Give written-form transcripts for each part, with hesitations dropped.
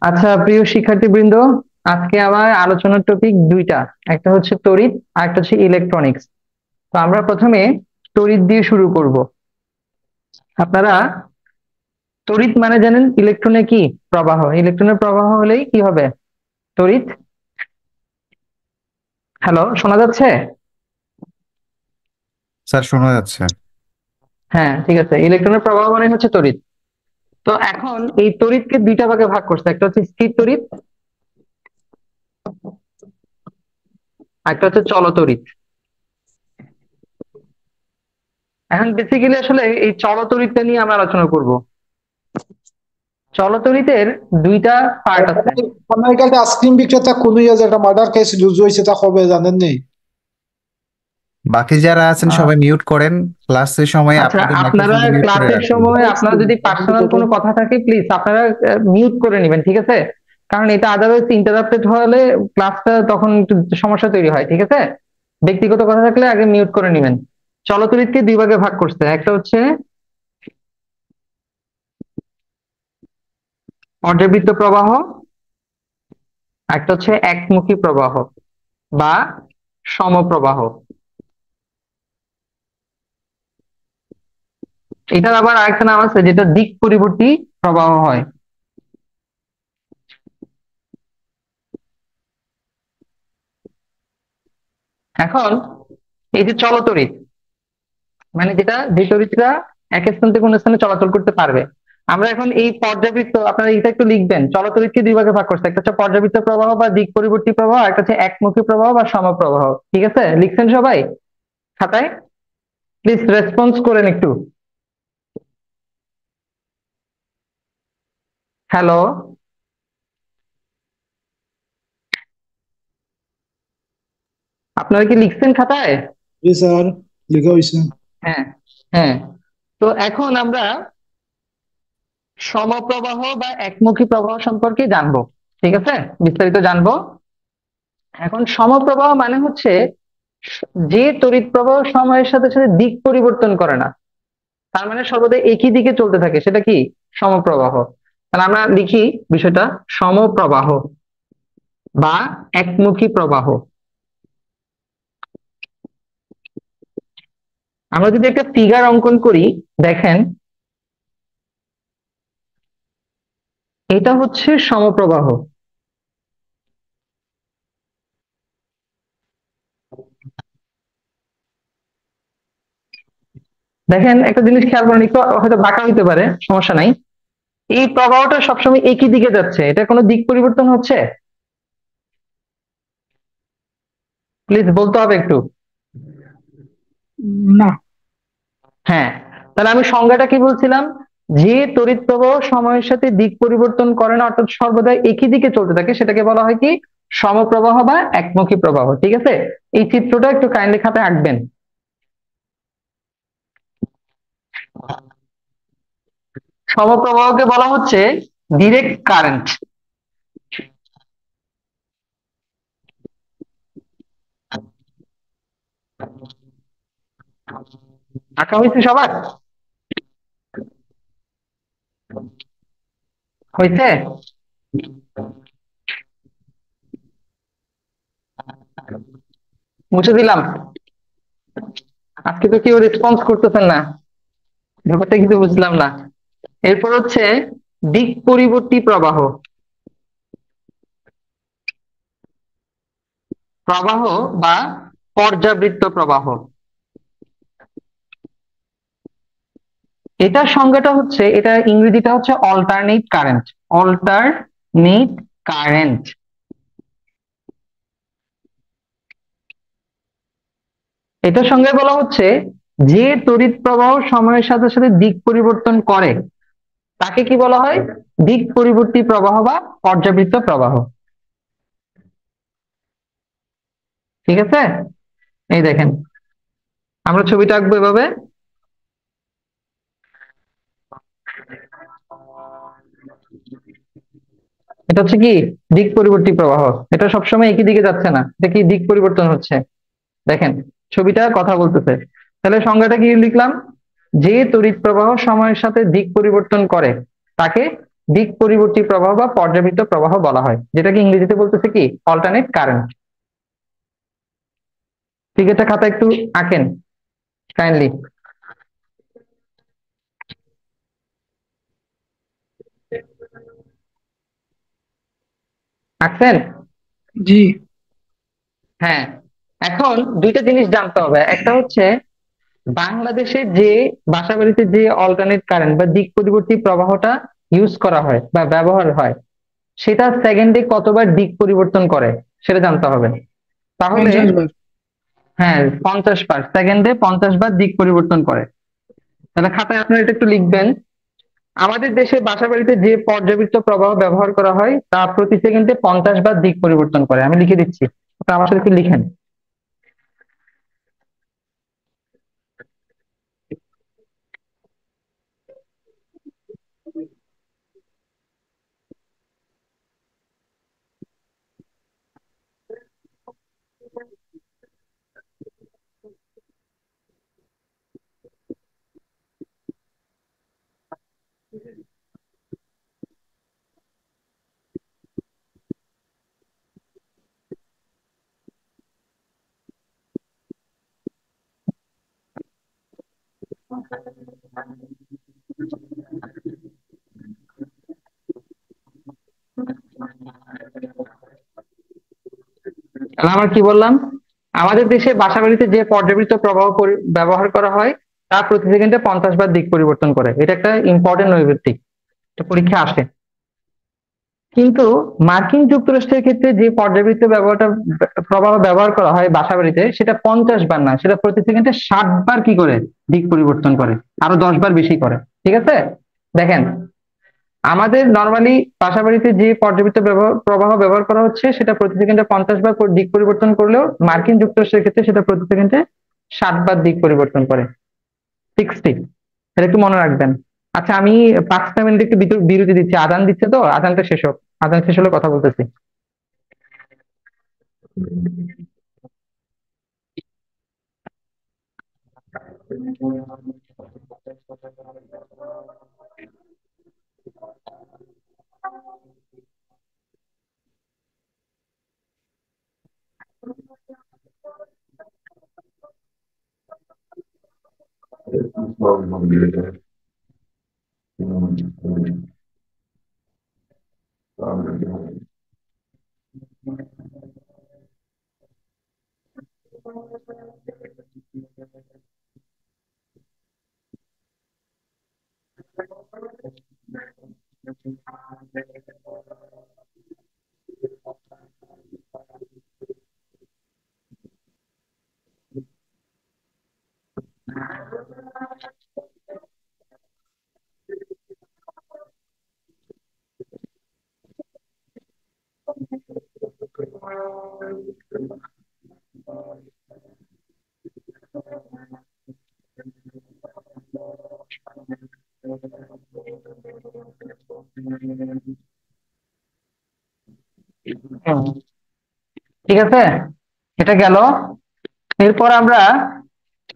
আচ্ছা, প্রিয় শিক্ষার্থীবৃন্দ, আজকে আমার আলোচনার টপিক দুইটা। একটা হচ্ছে তড়িৎ আর একটা হচ্ছে ইলেকট্রনিক্স। তো আমরা প্রথমে তড়িৎ দিয়ে শুরু করব। আপনারা তড়িৎ মানে জানেন ইলেকট্রনের কি প্রবাহ, ইলেকট্রনের প্রবাহ হলেই কি হবে? তড়িৎ। হ্যালো, শোনা যাচ্ছে? স্যার শোনা যাচ্ছে। হ্যাঁ, ঠিক আছে, ইলেকট্রনের প্রবাহ মানে হচ্ছে তড়িৎ। তো এখন এই তড়িৎকে দুইটা ভাগে ভাগ করছে, একটা হচ্ছে স্থির তড়িৎ, আর একটা হচ্ছে চলতড়িৎ। এখন বেসিক্যালি আসলে এই চলতড়িৎটা নিয়ে আমরা আলোচনা করব। চলতড়িতের দুইটা পার্ট আছে। আমেরিকাতে আইসক্রিম বিক্রেতা কোন যে একটা মার্ডার কেস রুজু হয়েছে তা কবে জানেন নেই? বাকি যারা আছেন আহ, সবাই মিউট করেন। ক্লাসের সময় আচ্ছা, আপনাদের আপনারা মাইক্রোফোন মিউট করে ক্লাসের রাখবেন। সময় আপনার যদি পার্সোনাল কোনো কথা থাকে প্লিজ আপনারা মিউট করে নেবেন, ঠিক আছে? কারণ এটা আদারওয়াইজ ইন্টারাপ্টেড হলে ক্লাসটা তখন একটু সমস্যা তৈরি হয়, ঠিক আছে? ব্যক্তিগত কথা থাকলে আগে মিউট করে নেবেন। চলতড়িৎকে দুই ভাগে ভাগ করছে, একটা হচ্ছে পর্যাবৃত্ত প্রবাহ, একটা হচ্ছে একমুখী প্রবাহ বা সমপ্রবাহ। এটার আবার আরেকটা নাম আছে যেটা দিক পরিবর্তী প্রবাহ হয়। এখন এই যে চলতড়িৎ মানে যেটা যে তড়িৎরা এক স্থান থেকে অন্য স্থানে চলাচল করতে পারবে। আমরা এখন এই পর্যাবৃত্ত, আপনারা এটা একটু লিখবেন, চলতড়িৎকে দুই ভাগে ভাগ করছে, একটা হচ্ছে পর্যাবৃত্ত প্রবাহ বা দিক পরিবর্তী প্রবাহ, একটা হচ্ছে একমুখী প্রবাহ বা সমপ্রবাহ। ঠিক আছে, লিখছেন সবাই খাতায়? প্লিজ রেসপন্স করেন একটু। হ্যালো, আপনারা কি লিখছেন খাতায়? জি স্যার, লেখা হয়েছে। হ্যাঁ, হ্যাঁ। তো এখন আমরা সমপ্রবাহ বা একমুখী প্রবাহ সম্পর্কে জানবো, ঠিক আছে? বিস্তারিত জানবো। এখন সমপ্রবাহ মানে হচ্ছে যে তড়িৎ প্রবাহ সময়ের সাথে সাথে দিক পরিবর্তন করে না, তার মানে সর্বদা একই দিকে চলতে থাকে, সেটা কি সমপ্রবাহ। তাহলে আমরা লিখি বিষয়টা, সমপ্রবাহ বা একমুখী প্রবাহ। আমরা যদি একটা ফিগার অঙ্কন করি, দেখেন এটা হচ্ছে সমপ্রবাহ। দেখেন একটা জিনিস খেয়াল করেন, একটু হয়তো বাঁকা হইতে পারে, সমস্যা নাই। এই প্রবাহটা সবসময় একই দিকে যাচ্ছে, এটা কোনো দিক পরিবর্তন হচ্ছে? প্লিজ বলতে হবে একটু। না। হ্যাঁ, তাহলে আমি সংজ্ঞাটা কি বলছিলাম? যে তড়িৎ প্রবাহ সময়ের সাথে দিক পরিবর্তন করে না, অর্থাৎ সর্বদা একই দিকে চলতে থাকে, সেটাকে বলা হয় কি সমপ্রবাহ বা একমুখী প্রবাহ। ঠিক আছে, এই চিত্রটা একটু কাইন্ডলি খাতায় আঁকবেন। সমপ্রবাহকে বলা হচ্ছে ডিরেক্ট কারেন্ট। আঁকা হয়েছে সবার? হয়েছে? মুছে দিলাম। আজকে তো কেউ রেসপন্স করতেছেন না, ব্যাপারটা কিন্তু বুঝলাম না। এরপর হচ্ছে দিক পরিবর্তী প্রবাহ। প্রবাহ বা পর্যাবৃত্ত প্রবাহ, এটার সংজ্ঞাটা হচ্ছে, এটা ইংরেজিটা হচ্ছে অল্টারনেট কারেন্ট। অল্টারনেট কারেন্ট, এটার সঙ্গে বলা হচ্ছে যে তড়িৎ প্রবাহ সময়ের সাথে সাথে দিক পরিবর্তন করে তাকে কি বলা হয়? দিক পরিবর্তী প্রবাহ বা পর্যাবৃত্ত প্রবাহ। ঠিক আছে, এই দেখেন আমরা ছবিটা আঁকবো এভাবে। এটা হচ্ছে কি দিক পরিবর্তী প্রবাহ, এটা সবসময় একই দিকে যাচ্ছে না, এটা কি দিক পরিবর্তন হচ্ছে। দেখেন ছবিটা কথা বলতেছে। তাহলে সংজ্ঞাটা কি লিখলাম? যে তড়িৎ প্রবাহ সময়ের সাথে দিক পরিবর্তন করে তাকে দিক পরিবর্তী প্রবাহ বা পর্যাবৃত্ত প্রবাহ বলা হয়, যেটাকে ইংরেজিতে বলতেছে কি অল্টারনেট কারেন্ট। ঠিক আছে, খাতা একটু আঁকেন কাইন্ডলি। আঁকছেন? জি। হ্যাঁ, এখন দুইটা জিনিস জানতে হবে। একটা হচ্ছে বাংলাদেশে যে বাসাবাড়িতে যে অল্টারনেট কারেন্ট বা দিক পরিবর্তী প্রবাহটা ইউজ করা হয় বা ব্যবহার হয়, সেটা সেকেন্ডে কতবার দিক পরিবর্তন করে সেটা জানতে হবে। তাহলে 50 বার। হ্যাঁ, 50 বার, সেকেন্ডে 50 বার দিক পরিবর্তন করে। তাহলে খাতায় আপনারা এটা একটু লিখবেন। আমাদের দেশে বাসাবাড়িতে যে পর্যাবৃত্ত প্রবাহ ব্যবহার করা হয় তা প্রতি সেকেন্ডে 50 বার দিক পরিবর্তন করে। আমি লিখে দিচ্ছি, আপনারা আমার সাথে একটু লিখেন। তাহলে আমরা কি বললাম? আমাদের দেশে বাসাবাড়িতে যে পর্যাবৃত্ত প্রবাহ ব্যবহার করা হয় তা প্রতি সেকেন্ডে 50 বার দিক পরিবর্তন করে। এটা একটা ইম্পর্টেন্ট নৈর্ব্যক্তিক, এটা পরীক্ষা আসে। কিন্তু মার্কিন যুক্তরাষ্ট্রের ক্ষেত্রে যে পর্যাবৃত্ত প্রবাহ ব্যবহার করা হয় বাসাবাড়িতে, সেটা 50 বার না, সেটা প্রতি সেকেন্ডে 60 বার কি করে দিক পরিবর্তন করে, আরো 10 বার বেশি করে। ঠিক আছে, দেখেন আমাদের নর্মালি বাসাবাড়িতে যে পর্যাবৃত্ত প্রবাহ ব্যবহার করা হচ্ছে সেটা প্রতি সেকেন্ডে 50 বার দিক পরিবর্তন করলেও মার্কিন যুক্তরাষ্ট্রের ক্ষেত্রে সেটা প্রতি সেকেন্ডে 60 বার দিক পরিবর্তন করে, 60। এটা একটু মনে রাখবেন। আচ্ছা, আমি 5টা মিনিট একটু বিরতি দিচ্ছি, আজান দিচ্ছে তো, আজানটা শেষ হোক, আজান শেষ হলে কথা বলতেছি। হুম, ঠিক আছে, এটা গেল। এরপর আমরা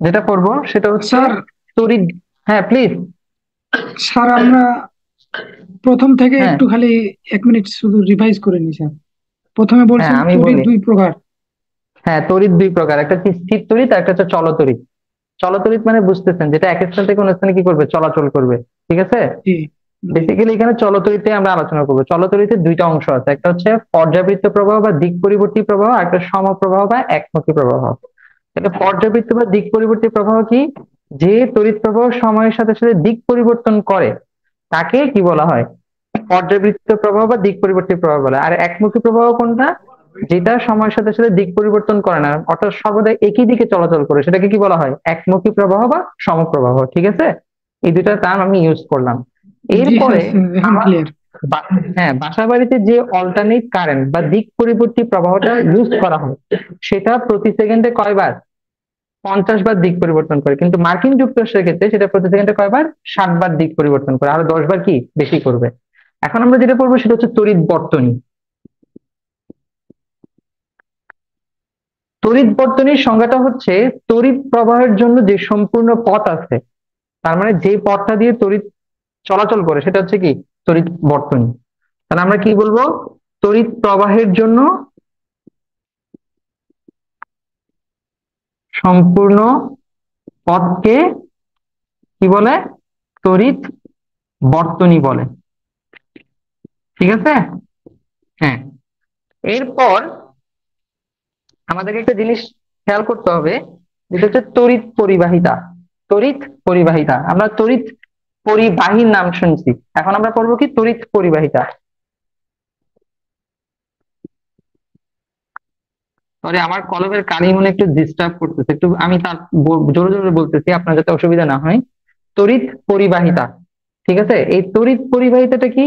যেটা করব সেটা হচ্ছে স্যার তড়িৎ। হ্যাঁ প্লিজ। স্যার আমরা প্রথম থেকে হ্যাঁ একটু খালি 1 মিনিট শুধু রিভাইজ করে নি স্যার। প্রথমে হ্যাঁ, বলছেন আমি তড়িৎ বলি। 2 প্রকার। হ্যাঁ, তড়িৎ 2 প্রকার, একটা হচ্ছে স্থির তড়িৎ আর একটা হচ্ছে চলতড়িৎ। চলতড়িৎ মানে বুঝতেছেন, যেটা এক স্থান থেকে অন্য স্থানে কি করবে, চলাচল করবে। ঠিক আছে, জি জি। বেসিক্যালি এখানে চলতড়িতে আমরা আলোচনা করবো। চলতড়িতে দুইটা অংশ আছে, একটা হচ্ছে পর্যাবৃত্ত প্রবাহ বা দিক পরিবর্তী প্রবাহ, আর একটা সমপ্রবাহ বা একমুখী প্রবাহ। এটা পর্যাবৃত্ত বা দিক পরিবর্তী প্রবাহ কি, যে তড়িৎ প্রবাহ সময়ের সাথে সাথে দিক পরিবর্তন করে তাকে কি বলা হয়, পর্যাবৃত্ত প্রবাহ বা দিক পরিবর্তী প্রবাহ বলে। আর একমুখী প্রবাহ কোনটা, যেটা সময়ের সাথে সাথে দিক পরিবর্তন করে না, অর্থাৎ সর্বদা একই দিকে চলাচল করে, সেটাকে কি বলা হয়, একমুখী প্রবাহ বা সমপ্রবাহ। ঠিক আছে, এই দুইটা টার্ম আমি ইউজ করলাম। জি স্যার, এরপরে এখন আমার ক্লিয়ার। হ্যাঁ, বাসা বাড়িতে যে অল্টারনেট কারেন্ট বা দিক পরিবর্তী প্রবাহটা ইউজ করা হয় সেটা প্রতি সেকেন্ডে কয়বার, 50 বার দিক পরিবর্তন করে। কিন্তু মার্কিন যুক্তরাষ্ট্রের ক্ষেত্রে সেটা প্রতি সেকেন্ডে কয়বার, 60 বার দিক পরিবর্তন করে, আরো 10 বার কি বেশি করবে। এখন আমরা যেটা পড়বো সেটা হচ্ছে তড়িৎ বর্তনী। তড়িৎ বর্তনীর সংজ্ঞাটা হচ্ছে তড়িৎ প্রবাহের জন্য যে সম্পূর্ণ পথ আছে, তার মানে যে পথটা দিয়ে তড়িৎ চলাচল করে সেটা হচ্ছে কি তড়িৎ বর্তনী। তাহলে আমরা কি বলবো? তড়িৎ প্রবাহের জন্য সম্পূর্ণ পথকে কি বলে? তড়িৎ বর্তনী বলে। ঠিক আছে? হ্যাঁ। এরপর আমাদেরকে একটা জিনিস খেয়াল করতে হবে, যেটা হচ্ছে তড়িৎ পরিবাহিতা। তড়িৎ পরিবাহিতা, আমরা তড়িৎ পরিবাহীর নাম শুনছি, এখন আমরা পড়বো কি? তড়িৎ পরিবাহিতা। সরি, আমার কলমের কালি মনে একটু ডিস্টার্ব করতেছে, একটু আমি তার জোরে জোরে বলতেছি আপনার যাতে অসুবিধা না হয়। তড়িৎ পরিবাহিতা, ঠিক আছে? এই তড়িৎ পরিবাহিতাটা কি?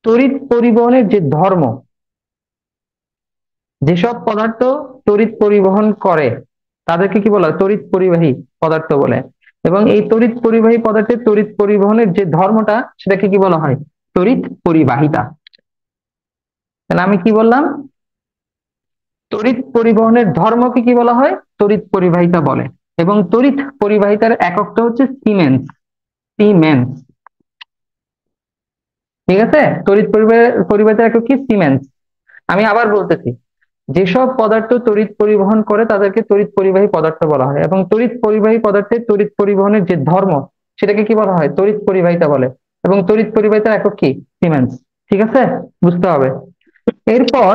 তড়িৎ পরিবহনের যে ধর্ম, যেসব পদার্থ তড়িৎ পরিবহন করে তাদেরকে কি বলা হয়? তড়িৎ পরিবাহী পদার্থ বলে। এবং এই তড়িৎ পরিবাহী পদার্থের তড়িৎ পরিবহনের যে ধর্মটা, সেটাকে কি বলা হয়? তড়িৎ পরিবাহিতা। তাহলে আমি কি বললাম? তড়িৎ পরিবহনের ধর্মকে কি বলা হয়? তড়িৎ পরিবাহিতা বলে। এবং তড়িৎ পরিবাহিতার এককটা হচ্ছে সিমেন্স। সিমেন্স, ঠিক আছে? তড়িৎ পরিবাহিতার একক কি? সিমেন্স। আমি আবার বলতেছি, যেসব পদার্থ তড়িৎ পরিবহন করে তাদেরকে তড়িৎ পরিবাহী পদার্থ বলা হয়। এবং তড়িৎ পরিবাহী পদার্থের তড়িৎ পরিবহনের যে ধর্ম, সেটাকে কি বলা হয়? তড়িৎ পরিবাহিতা বলে। এবং তড়িৎ পরিবাহিতার একক কি? সিমেন্স। ঠিক আছে? বুঝতে হবে। এরপর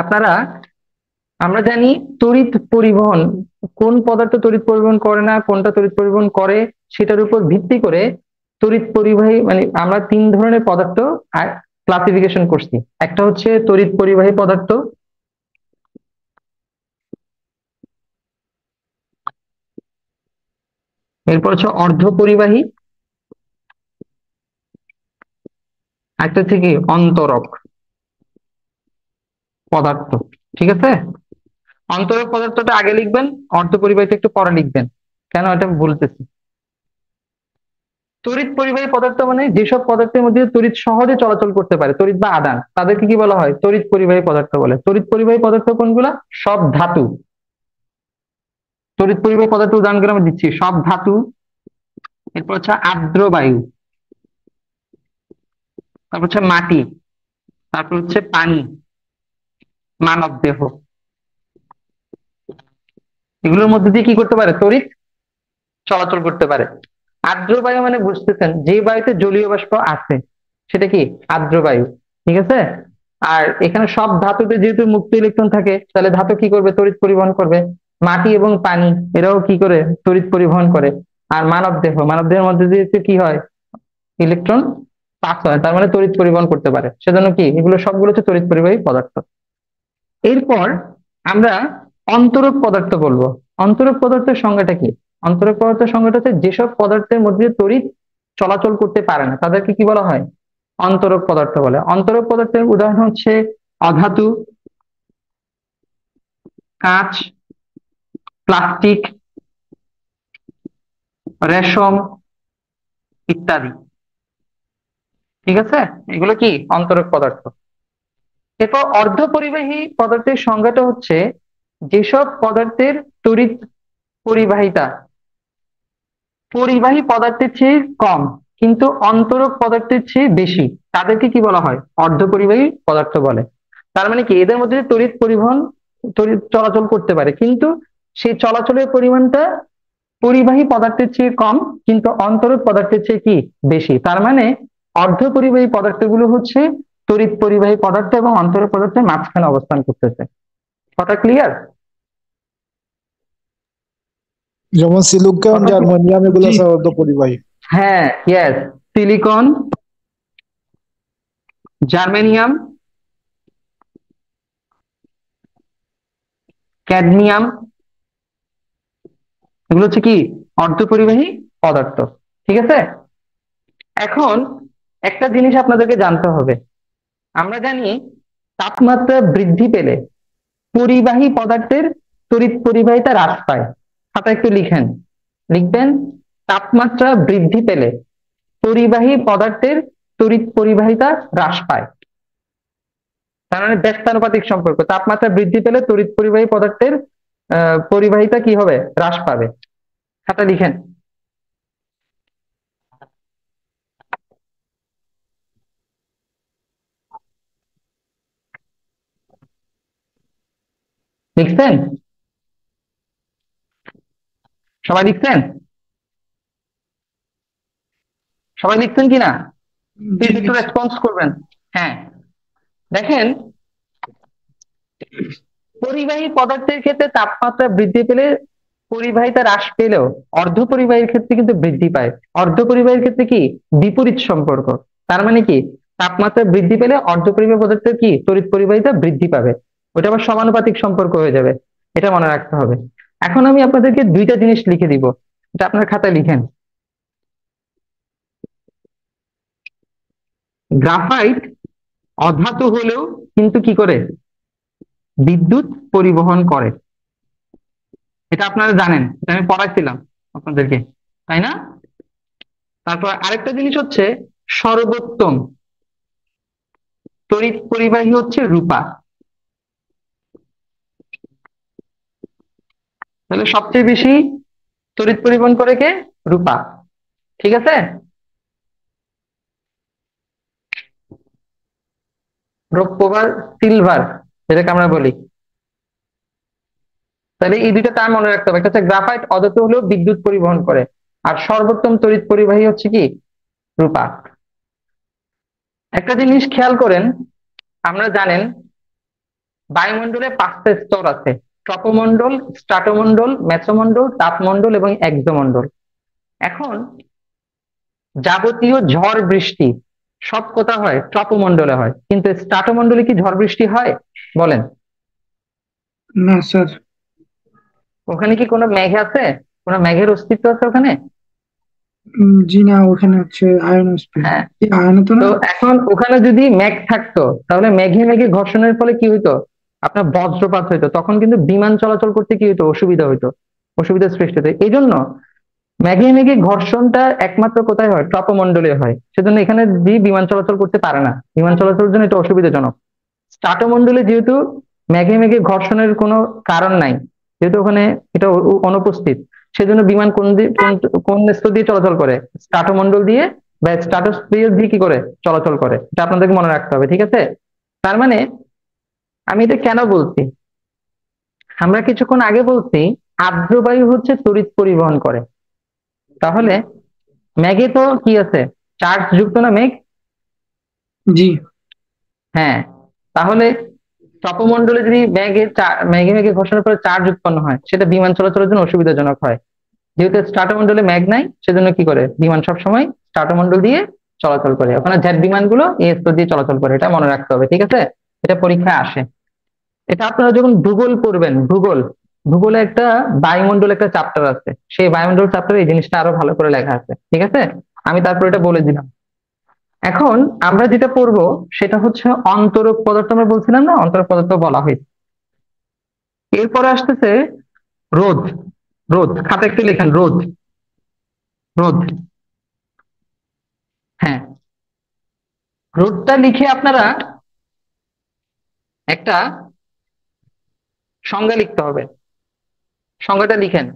আপনারা, আমরা জানি তড়িৎ পরিবহন, কোন পদার্থ তড়িৎ পরিবহন করে না, কোনটা তড়িৎ পরিবহন করে, সেটার উপর ভিত্তি করে তড়িৎ পরিবাহী মানে আমরা তিন ধরনের পদার্থ ক্লাসিফিকেশন করছি। একটা হচ্ছে তড়িৎ পরিবাহী পদার্থ, এরপর হচ্ছে অর্ধ পরিবাহী, একটা হচ্ছে কি? অন্তরক পদার্থ। ঠিক আছে? অন্তরক পদার্থটা আগে লিখবেন, অর্ধ পরিবাহীটা একটু পরে লিখবেন। কেন এটা বলতেছি? তড়িৎ পরিবাহী পদার্থ মানে যেসব পদার্থের মধ্যে তড়িৎ সহজে চলাচল করতে পারে, তড়িৎ বা আদান, তাদেরকে কি বলা হয়? তড়িৎ পরিবাহী পদার্থ বলে। তড়িৎ পরিবাহী পদার্থ কোনগুলা? সব ধাতু। তড়িৎ পরিবাহী পদার্থ উদাহরণ আমি দিচ্ছি, সব ধাতু, এরপর হচ্ছে আর্দ্র বায়ু, তারপর হচ্ছে মাটি, তারপর হচ্ছে পানি, মানব দেহ। এগুলোর মধ্যে দিয়ে কি করতে পারে? তড়িৎ চলাচল করতে পারে। আর্দ্র বায়ু মানে বুঝতেছেন, যে বায়ুতে জলীয় বাষ্প আছে সেটা কি? আর্দ্র বায়ু। ঠিক আছে? আর এখানে সব ধাতুতে যেহেতু মুক্ত ইলেকট্রন থাকে, তাহলে ধাতু কি করবে? তড়িৎ পরিবহন করবে। মাটি এবং পানি এরাও কি করে? তড়িৎ পরিবহন করে। আর মানব দেহ, মানব দেহের মধ্যে দিয়ে কি হয়? ইলেকট্রন পাস হয়, তার মানে তড়িৎ পরিবহন করতে পারে। সেজন্য কি এগুলো সবগুলো হচ্ছে তড়িৎ পরিবাহী পদার্থ। এরপর আমরা অন্তরক পদার্থ বলবো। অন্তরক পদার্থের সংজ্ঞাটা কি? অন্তরক পদার্থের সংজ্ঞাটা হচ্ছে যেসব পদার্থের মধ্যে তড়িৎ চলাচল করতে পারে না তাদেরকে কি বলা হয়? অন্তরক পদার্থ বলে। অন্তরক পদার্থের উদাহরণ হচ্ছে অধাতু, কাঁচ, প্লাস্টিক, রেশম ইত্যাদি। ঠিক আছে? এগুলো কি? অন্তরক পদার্থ। এরপর অর্ধপরিবাহী পদার্থের সংজ্ঞাটা হচ্ছে যেসব পদার্থের তড়িৎ পরিবাহিতা পরিবাহী পদার্থের চেয়ে কম কিন্তু অন্তরক পদার্থের চেয়ে বেশি, তাদেরকে কি বলা হয়? অর্ধপরিবাহী পদার্থ বলে। তার মানে কি এদের মধ্যে তড়িৎ পরিবহন, তড়িৎ চলাচল করতে পারে, কিন্তু সেই চলাচলের পরিমাণটা পরিবাহী পদার্থের চেয়ে কম কিন্তু অন্তরক পদার্থের চেয়ে কি? বেশি। তার মানে অর্ধপরিবাহী পদার্থগুলো হচ্ছে তড়িৎ পরিবাহী পদার্থ এবং অন্তরক পদার্থের মাঝখানে অবস্থান করতেছে। কথা ক্লিয়ার? যেমন সিলিকন, জার্মানিয়াম এগুলো জি। সব অর্ধপরিবাহী। হ্যাঁ, ইয়েস। সিলিকন, জার্মেনিয়াম, ক্যাডমিয়াম, এগুলো হচ্ছে কি? অর্ধপরিবাহী পদার্থ। ঠিক আছে? এখন একটা জিনিস আপনাদেরকে জানতে হবে, আমরা জানি তাপমাত্রা বৃদ্ধি পেলে পরিবাহী পদার্থের তড়িৎ পরিবাহিতা হ্রাস পায়। খাতা একটু লিখেন, লিখবেন তাপমাত্রা বৃদ্ধি পেলে পরিবাহী পদার্থের তড়িৎ পরিবাহিতা হ্রাস পায়। তার মানে ব্যস্তানুপাতিক সম্পর্ক, তাপমাত্রা বৃদ্ধি পেলে তড়িৎ পরিবাহী পদার্থের পরিবাহিতা কি হবে? হ্রাস পাবে। খাতা লিখেন। লিখছেন? সবাই লিখছেন? সবাই লিখছেন কিনা? জি প্লিজ একটু লিখছি। রেসপন্স করবেন। হ্যাঁ, দেখেন, পরিবাহী পদার্থের ক্ষেত্রে তাপমাত্রা বৃদ্ধি পেলে পরিবাহিতা হ্রাস পেলেও অর্ধ পরিবাহীর ক্ষেত্রে কিন্তু বৃদ্ধি পায়। অর্ধ পরিবাহীর ক্ষেত্রে কি বিপরীত সম্পর্ক। তার মানে কি, তাপমাত্রা বৃদ্ধি পেলে অর্ধ পরিবাহী পদার্থের কি তড়িৎ পরিবাহিতা বৃদ্ধি পাবে। ওটা আবার সমানুপাতিক সম্পর্ক হয়ে যাবে, এটা মনে রাখতে হবে। এখন আমি আপনাদেরকে দুইটা জিনিস লিখে দিব, এটা আপনার খাতায় লিখেন। গ্রাফাইট অধাতু হলেও কিন্তু কি করে, বিদ্যুৎ পরিবহন করে। এটা আপনারা জানেন, এটা আমি পড়াইছিলাম আপনাদেরকে, তাই না? তারপর আরেকটা জিনিস হচ্ছে, সর্বোত্তম তড়িৎ পরিবাহী হচ্ছে রূপা। তাহলে সবচেয়ে বেশি তড়িৎ পরিবহন করে কে? রূপা। ঠিক আছে? রৌপ্য বা সিলভার যেটাকে আমরা বলি। তাহলে এই দুইটা তার মনে রাখতে হবে, একটা হচ্ছে গ্রাফাইট অধাতু হলেও বিদ্যুৎ পরিবহন করে, আর সর্বোত্তম তড়িৎ পরিবাহী হচ্ছে কি? রূপা। একটা জিনিস খেয়াল করেন, আমরা জানেন বায়ুমণ্ডলে 5টা স্তর আছে: ট্রপোমণ্ডল, স্ট্রাটোমণ্ডল, মেসোমণ্ডল, তাপমণ্ডল এবং এক্সোমণ্ডল। এখন যাবতীয় ঝড় বৃষ্টি সব কোথা হয়? ট্রপোমণ্ডলে হয়। কিন্তু স্ট্রাটোমণ্ডলে কি ঝড় বৃষ্টি হয় বলেন? না স্যার। ওখানে কি কোনো মেঘ আছে? কোনো মেঘের অস্তিত্ব আছে ওখানে? জি না, ওখানে হচ্ছে আয়নোস্ফিয়ার। হ্যাঁ। আয়নত না। তো এখন ওখানে যদি মেঘ থাকতো, তাহলে মেঘে মেঘে ঘর্ষণের ফলে কি হইতো? আপনার বজ্রপাত হইতো, তখন কিন্তু বিমান চলাচল করতে কি হইতো? অসুবিধা হইতো, অসুবিধার সৃষ্টি হতো। এই জন্য মেঘে মেঘে ঘর্ষণটা একমাত্র কোথায় হয়? ট্রপোমণ্ডলে হয়। সেজন্য এখানে দিয়ে বিমান চলাচল করতে পারে না, বিমান চলাচলের জন্য এটা অসুবিধাজনক। স্ট্রাটোমণ্ডলে যেহেতু মেঘে মেঘে ঘর্ষণের কোনো কারণ নাই, যেহেতু ওখানে এটা অনুপস্থিত, সেজন্য বিমান কোন স্তর দিয়ে চলাচল করে? স্ট্রাটোমণ্ডল দিয়ে বা স্ট্রাটোস্ফিয়ার দিয়ে কি করে চলাচল করে, এটা আপনাদেরকে মনে রাখতে হবে। ঠিক আছে? তার মানে আমি এটা কেন বলছি, আমরা কিছুক্ষণ আগে বলছি আর্দ্র বায়ু হচ্ছে তড়িৎ পরিবহন করে। তাহলে মেঘে তো কি আছে? চার্জ যুক্ত না মেঘ? জি। হ্যাঁ। তাহলে টপোমণ্ডলে যদি মেঘে মেঘে ঘর্ষণের পরে চার্জ উৎপন্ন হয়, সেটা বিমান চলাচলের জন্য অসুবিধাজনক হয়। যেহেতু স্ট্রাটোমণ্ডলে মেঘ নাই, সেজন্য কি করে বিমান সবসময় স্ট্রাটোমণ্ডল দিয়ে চলাচল করে। ওখানে জেট বিমানগুলো এই স্তর দিয়ে চলাচল করে, এটা মনে রাখতে হবে। ঠিক আছে? এটা পরীক্ষায় আসে। এটা আপনারা যখন ভূগোল পড়বেন, ভূগোলে একটা বায়ুমণ্ডল একটা চ্যাপ্টার আছে, সেই বায়ুমণ্ডল চ্যাপ্টারে এই জিনিসটা আরো ভালো করে লেখা আছে। ঠিক আছে? আমি তারপর এটা বলে দিলাম। এখন আমরা যেটা পড়বো সেটা হচ্ছে অন্তরক পদার্থ। আমরা বলছিলাম না, অন্তরক পদার্থ বলা হয়। এরপরে আসতেছে রোধ। রোধ, খাতা একটু লেখেন, রোধ। রোধ, হ্যাঁ। রোধটা লিখে আপনারা একটা সংজ্ঞা লিখতে হবে। সংজ্ঞাটা লিখেন: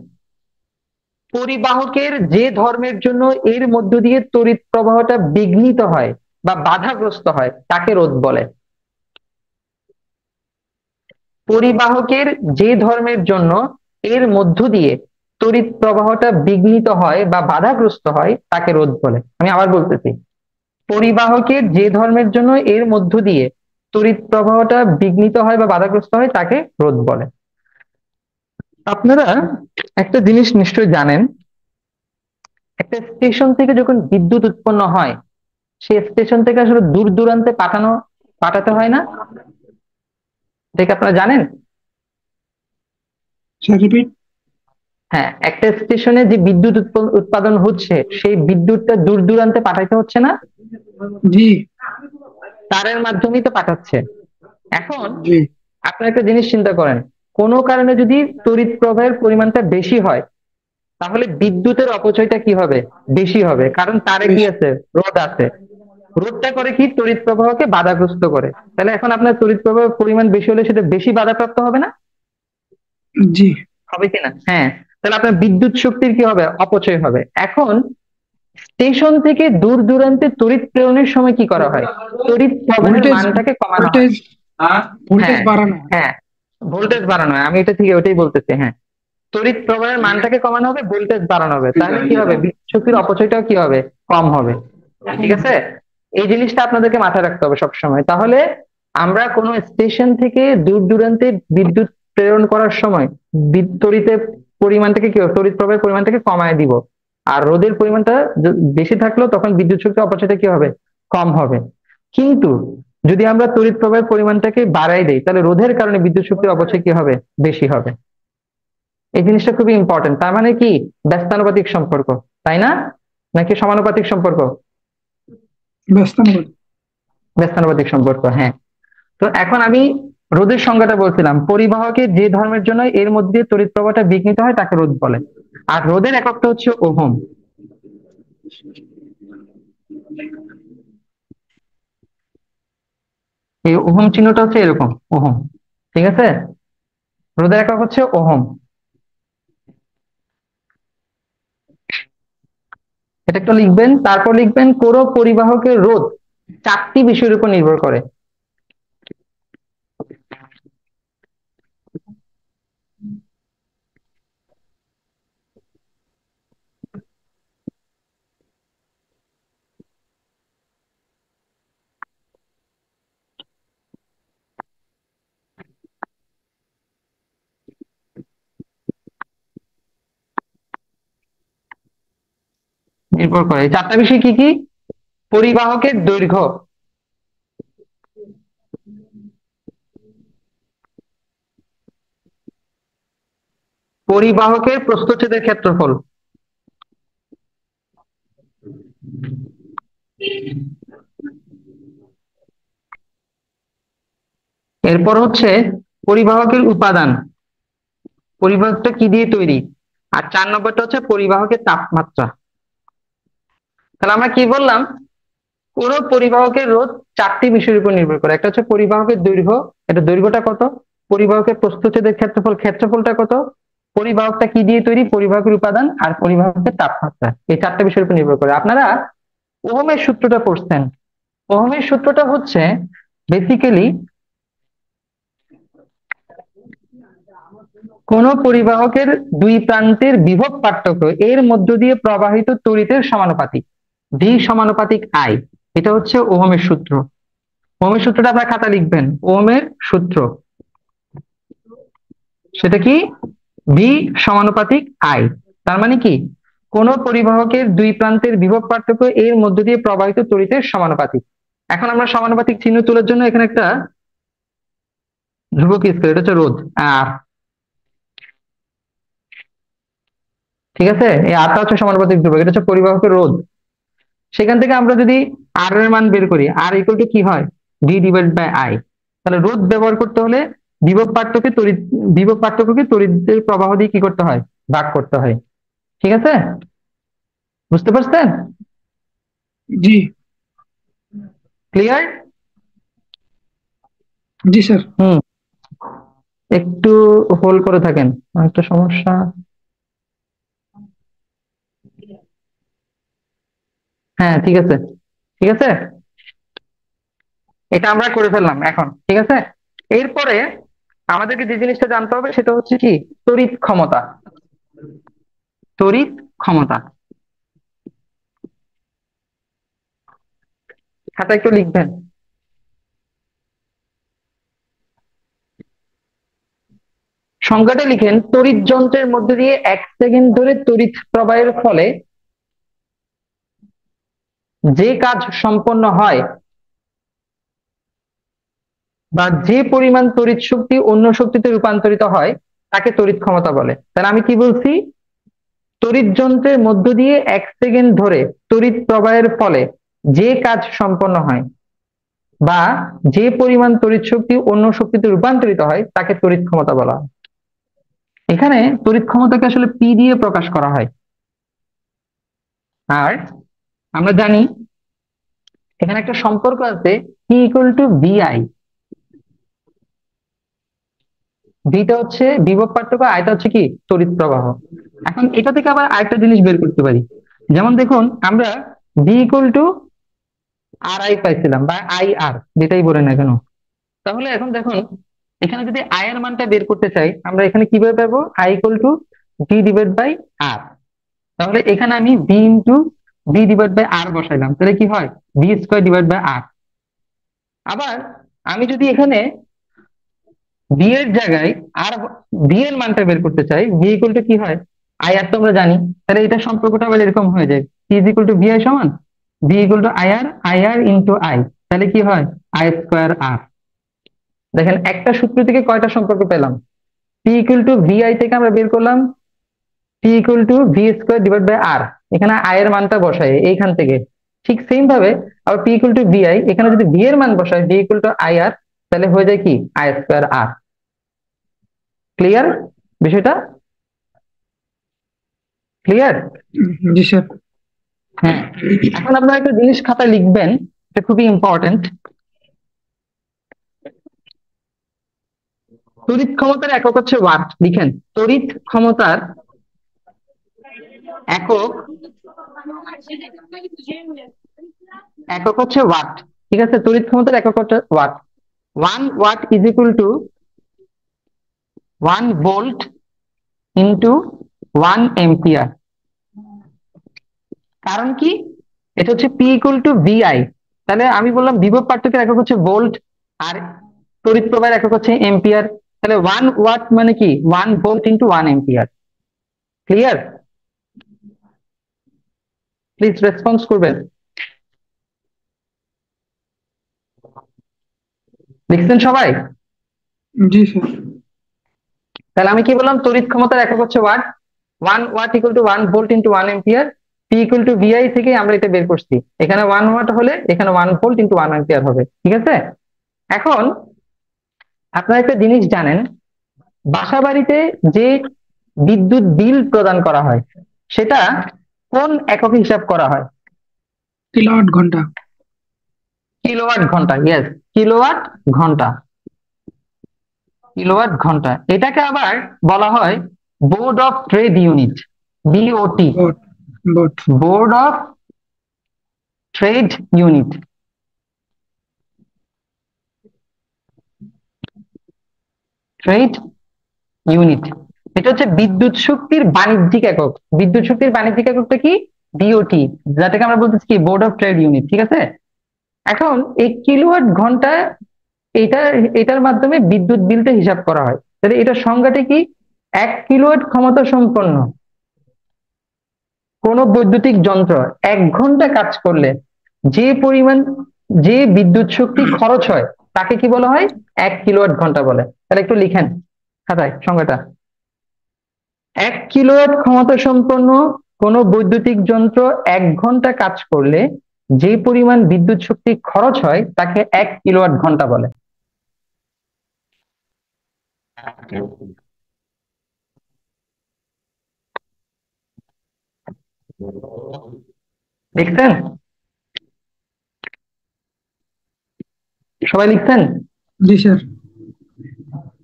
পরিবাহকের যে ধর্মের জন্য এর মধ্য দিয়ে তড়িৎ প্রবাহটা বিঘ্নিত হয় বা বাধাগ্রস্ত হয় তাকে রোধ বলে। পরিবাহকের যে ধর্মের জন্য এর মধ্য দিয়ে তড়িৎ প্রবাহটা বিঘ্নিত হয় বা বাধাগ্রস্ত হয় তাকে রোধ বলে। আমি আবার বলতেছি, পরিবাহকের যে ধর্মের জন্য এর মধ্য দিয়ে তড়িৎ প্রবাহটা বিঘ্নিত হয় বা বাধাগ্রস্ত হয় তাকে রোধ বলে। আপনারা একটা জিনিস নিশ্চয়ই জানেন, একটা স্টেশন থেকে যখন বিদ্যুৎ উৎপন্ন হয়, সেই স্টেশন থেকে আসলে দূর দূরান্তে পাঠাতে হয় না? এটা কি আপনারা জানেন? Sir repeat. হ্যাঁ, একটা স্টেশনে যে বিদ্যুৎ উৎপাদন হচ্ছে, সেই বিদ্যুৎটা দূর দূরান্তে পাঠাইতে হচ্ছে না? জি। তারের মাধ্যমেই তো পাঠাচ্ছে। এখন জি। আপনি একটা জিনিস চিন্তা করেন, কোনো কারণে যদি তড়িৎ প্রবাহের পরিমাণটা বেশি হয়, তাহলে বিদ্যুতের অপচয়টা কি হবে? বেশি হবে, কারণ তারে কি আছে? রোধ আছে। রোধটা করে কি? তড়িৎ প্রবাহকে বাধাগ্রস্ত করে। তাহলে এখন আপনার তড়িৎ প্রবাহের পরিমাণ বেশি হলে সেটা বেশি বাধাপ্রাপ্ত হবে না? জি। হবে কিনা? হ্যাঁ। তাহলে আপনার বিদ্যুৎ শক্তির কি হবে? অপচয় হবে। এখন স্টেশন থেকে দূর দূরান্তে তড়িৎ প্রেরণের সময় কি করা হয়? তড়িৎ প্রবাহের ভোল্টেজ মানটাকে কমানো হয়। ভোল্টেজ ভোল্টেজ হ্যাঁ, বাড়ানো হয়। হ্যাঁ, ভোল্টেজ বাড়ানো হয়, আমি এটা ঠিক ওটাই বলতেছি। হ্যাঁ, তড়িৎ প্রবাহের মানটাকে কমানো হবে, ভোল্টেজ বাড়ানো হবে, তাহলে কি হবে, বিদ্যুৎ শক্তির অপচয়টাও কি হবে, কম হবে। ঠিক আছে, এই জিনিসটা আপনাদেরকে মাথায় রাখতে হবে সবসময়। তাহলে আমরা কোনো স্টেশন থেকে দূর দূরান্তে বিদ্যুৎ প্রেরণ করার সময় তড়িতের পরিমাণটাকে কি হবে? তড়িৎ প্রবাহের পরিমাণটাকে কমায় দিব। আর রোদের পরিমাণটা বেশি থাকলেও তখন বিদ্যুৎ শক্তি অপচয়টা কি হবে, কম হবে। কিন্তু যদি আমরা তড়িৎ প্রবাহের পরিমাণটাকে বাড়াই দেই, তাহলে রোধের কারণে বিদ্যুৎ শক্তির অপচয় কি হবে, বেশি হবে। এই জিনিসটা খুবই ইম্পর্টেন্ট। তার মানে কি, ব্যস্তানুপাতিক সম্পর্ক, তাই না? নাকি সমানুপাতিক সম্পর্ক? ব্যস্তানুপাতিক। ব্যস্তানুপাতিক সম্পর্ক, হ্যাঁ। তো এখন আমি রোধের সংজ্ঞাটা বলছিলাম, পরিবাহকে যে ধর্মের জন্য এর মধ্যে তড়িৎ প্রবাহটা বিঘ্নিত হয় তাকে রোধ বলে। আর রোধের এককটা হচ্ছে ওহম। এই ওহম চিহ্নটা হচ্ছে এরকম, ওহম। ঠিক আছে, রোধের একক হচ্ছে ওহম। এটা একটু লিখবেন, তারপর লিখবেন কোনো পরিবাহকের রোধ 4টি বিষয়ের উপর নির্ভর করে। নির্ভর করে এই 4টা বিষয় কি কি? পরিবাহকের দৈর্ঘ্য, পরিবাহকের প্রস্থচ্ছেদের ক্ষেত্রফল, এরপর হচ্ছে পরিবাহকের উপাদান, পরিবাহকটা কি দিয়ে তৈরি, আর 4 নম্বরটা হচ্ছে পরিবাহকের তাপমাত্রা। তাহলে আমরা কি বললাম, কোন পরিবাহকের রোধ 4টি বিষয়ের উপর নির্ভর করে। একটা হচ্ছে পরিবাহকের দৈর্ঘ্য, এটা দৈর্ঘ্যটা কত, পরিবাহকের প্রস্থচ্ছেদের ক্ষেত্রফল, ক্ষেত্রফলটা কত, পরিবাহকটা কি দিয়ে তৈরি, পরিবাহকের উপাদান, আর পরিবাহকের তাপমাত্রা। এই 4টা বিষয়ের উপর নির্ভর করে। আপনারা ওহমের সূত্রটা পড়ছেন। ওহমের সূত্রটা হচ্ছে বেসিক্যালি কোন পরিবাহকের দুই প্রান্তের বিভব পার্থক্য এর মধ্য দিয়ে প্রবাহিত তড়িতের সমানুপাতিক, ভি সমানুপাতিক আই। এটা হচ্ছে ওহমের সূত্র। ওহমের সূত্রটা আপনার খাতা লিখবেন, ওহমের সূত্র সেটা কি, ভি সমানুপাতিক আই। তার মানে কি, কোন পরিবাহকের দুই প্রান্তের বিভব পার্থক্য এর মধ্য দিয়ে প্রবাহিত তড়িতের সমানুপাতিক। এখন আমরা সমানুপাতিক চিহ্ন তোলার জন্য এখানে একটা ধ্রুবক ইউজ করি, এটা হচ্ছে রোধ আর। ঠিক আছে, এই আরটা হচ্ছে সমানুপাতিক ধ্রুবক, এটা হচ্ছে পরিবাহকের রোধ। সেখান থেকে আমরা যদি আর এর মান বের করি, আর ইকুয়াল টু কি হয়, ভি ডিভাইড বাই আই। তাহলে রোধ ব্যবহার করতে হলে বিভব পার্থক্যকে তড়িতের প্রবাহ দিয়ে কি করতে হয়, ভাগ করতে হয়। ঠিক আছে, বুঝতে পারছেন? জি ক্লিয়ার? জি স্যার। হুম, একটু হোল্ড করে থাকেন, একটা সমস্যা। হ্যাঁ ঠিক আছে, ঠিক আছে, এটা আমরা করে ফেললাম এখন। ঠিক আছে, এরপরে আমাদেরকে যে জিনিসটা জানতে হবে সেটা হচ্ছে কি, তড়িৎ ক্ষমতা। তড়িৎ ক্ষমতা খাতা একটু লিখবেন। সংজ্ঞাটা লিখেন, তড়িৎ যন্ত্রের মধ্যে দিয়ে 1 সেকেন্ড ধরে তড়িৎ প্রবাহের ফলে যে কাজ সম্পন্ন হয় বা যে পরিমাণ তড়িৎ শক্তি অন্য শক্তিতে রূপান্তরিত হয় তাকে তড়িৎ ক্ষমতা বলে। তাহলে আমি কি বলছি, তড়িৎ যন্ত্রের মধ্য দিয়ে 1 সেকেন্ড ধরে তড়িৎ প্রবাহের ফলে যে কাজ সম্পন্ন হয় বা যে পরিমাণ তড়িৎ শক্তি অন্য শক্তিতে রূপান্তরিত হয় তাকে তড়িৎ ক্ষমতা বলা হয়। এখানে তড়িৎ ক্ষমতাকে আসলে পি দিয়ে প্রকাশ করা হয়। আর আমরা জানি এখানে একটা সম্পর্ক আছে, পি ইকুয়াল টু ভিআই। ভিটা হচ্ছে বিভব পার্থক্য, আইটা হচ্ছে কি, তড়িৎ প্রবাহ। এখন এটা থেকে আবার আরেকটা জিনিস বের করতে পারি, যেমন দেখুন আমরা v equal to r i পাইছিলাম, বা আই আর যেটাই বলে না কেন। তাহলে এখন দেখুন এখানে যদি আই এর মানটা বের করতে চাই আমরা এখানে কিভাবে পাবো, I equal to V divide by R. তাহলে এখানে আমি V into V divide by R বসাইলাম, তাহলে কি হয়, V square divide by R. আবার আমি যদি এখানে ভি এর জায়গায় আর ভি এর মানটা বের করতে চাই, ভি ইকুয়াল টু কি হয়, আই আর তো আমরা জানি, তাহলে এটা সম্পর্কটা আবার এরকম হয়ে যায়, P is equal to V I সমান V equal to I R into I, তাহলে কি হয়, আই স্কোয়ার আর। দেখেন একটা সূত্র থেকে কয়টা সম্পর্ক পেলাম, P equal to V I থেকে আমরা বের করলাম P equal to V square divide by R, এখানে আই এর মানটা বসাই এইখান থেকে। ঠিক সেম ভাবে আবার P equal to V I, এখানে যদি ভি এর মান বসাই ভি ইকুয়াল টু আই আর, তাহলে হয়ে যায় কি, আই স্কোয়ার আর। ক্লিয়ার বিষয়টা? ক্লিয়ার? জি স্যার। হ্যাঁ, এখন আপনারা একটা জিনিস খাতায় লিখবেন, এটা খুবই ইম্পর্টেন্ট। তড়িৎ ক্ষমতার একক হচ্ছে ওয়াট, লিখেন তড়িৎ ক্ষমতার একক একক হচ্ছে ওয়াট। ঠিক আছে, তড়িৎ ক্ষমতার একক হচ্ছে watt. 1 watt is equal to 1 volt into 1 ampere. কারণ কি, এটা হচ্ছে পি ইকুয়াল টু ভিআই, তাহলে আমি বললাম বিভব পার্থক্যের একক হচ্ছে ভোল্ট আর তড়িৎ প্রবাহের একক হচ্ছে এম্পিয়ার, তাহলে 1 ওয়াট মানে কি 1 volt into 1 ampere. Clear? Please response করবেন। লিখছেন সবাই? জি স্যার। তাহলে আমি কি বললাম, তড়িৎ ক্ষমতার একক হচ্ছে watt, 1 watt equal to 1 volt into 1 ampere, p equal to vi থেকে আমরা এটা বের করছি, এখানে 1 ওয়াট হলে এখানে 1 ভোল্ট ইন্টু 1 এম্পিয়ার হবে। ঠিক আছে, এখন আপনারা একটা জিনিস জানেন, বাসা বাড়িতে যে বিদ্যুৎ বিল প্রদান করা হয় সেটা কোন এককে হিসাব করা হয়? কিলোওয়াট ঘন্টা। কিলোওয়াট ঘন্টা। ইয়েস, কিলোওয়াট ঘন্টা। কিলোওয়াট ঘন্টা, এটাকে আবার বলা হয় board of trade unit, BOT, BOT BOT. Board of trade unit. Trade unit, এটা হচ্ছে বিদ্যুৎ শক্তির বাণিজ্যিক একক। বিদ্যুৎ শক্তির বাণিজ্যিক এককটা কি, বিওটি, যাটাকে আমরা বলতেছি কি, বোর্ড অফ ট্রেড ইউনিট। ঠিক আছে, এখন এই কিলোওয়াট ঘন্টা, এটার মাধ্যমে বিদ্যুৎ বিলটা হিসাব করা হয়। তাহলে এটার সংজ্ঞাটা কি, 1 কিলোওয়াট ক্ষমতা সম্পন্ন কোন বৈদ্যুতিক যন্ত্র 1 ঘন্টা কাজ করলে যে পরিমাণ যে বিদ্যুৎ শক্তি খরচ হয় তাকে কি বলা হয়, 1 কিলোওয়াট ঘন্টা বলে। তাহলে একটু লিখেন খাতায় সংজ্ঞাটা। 1 কিলোওয়াট ক্ষমতা সম্পন্ন কোন বৈদ্যুতিক যন্ত্র 1 ঘন্টা কাজ করলে যে পরিমাণ বিদ্যুৎ শক্তি খরচ হয় তাকে 1 কিলোওয়াট ঘন্টা বলে। লিখছেন? সবাই লিখছেন? জি স্যার।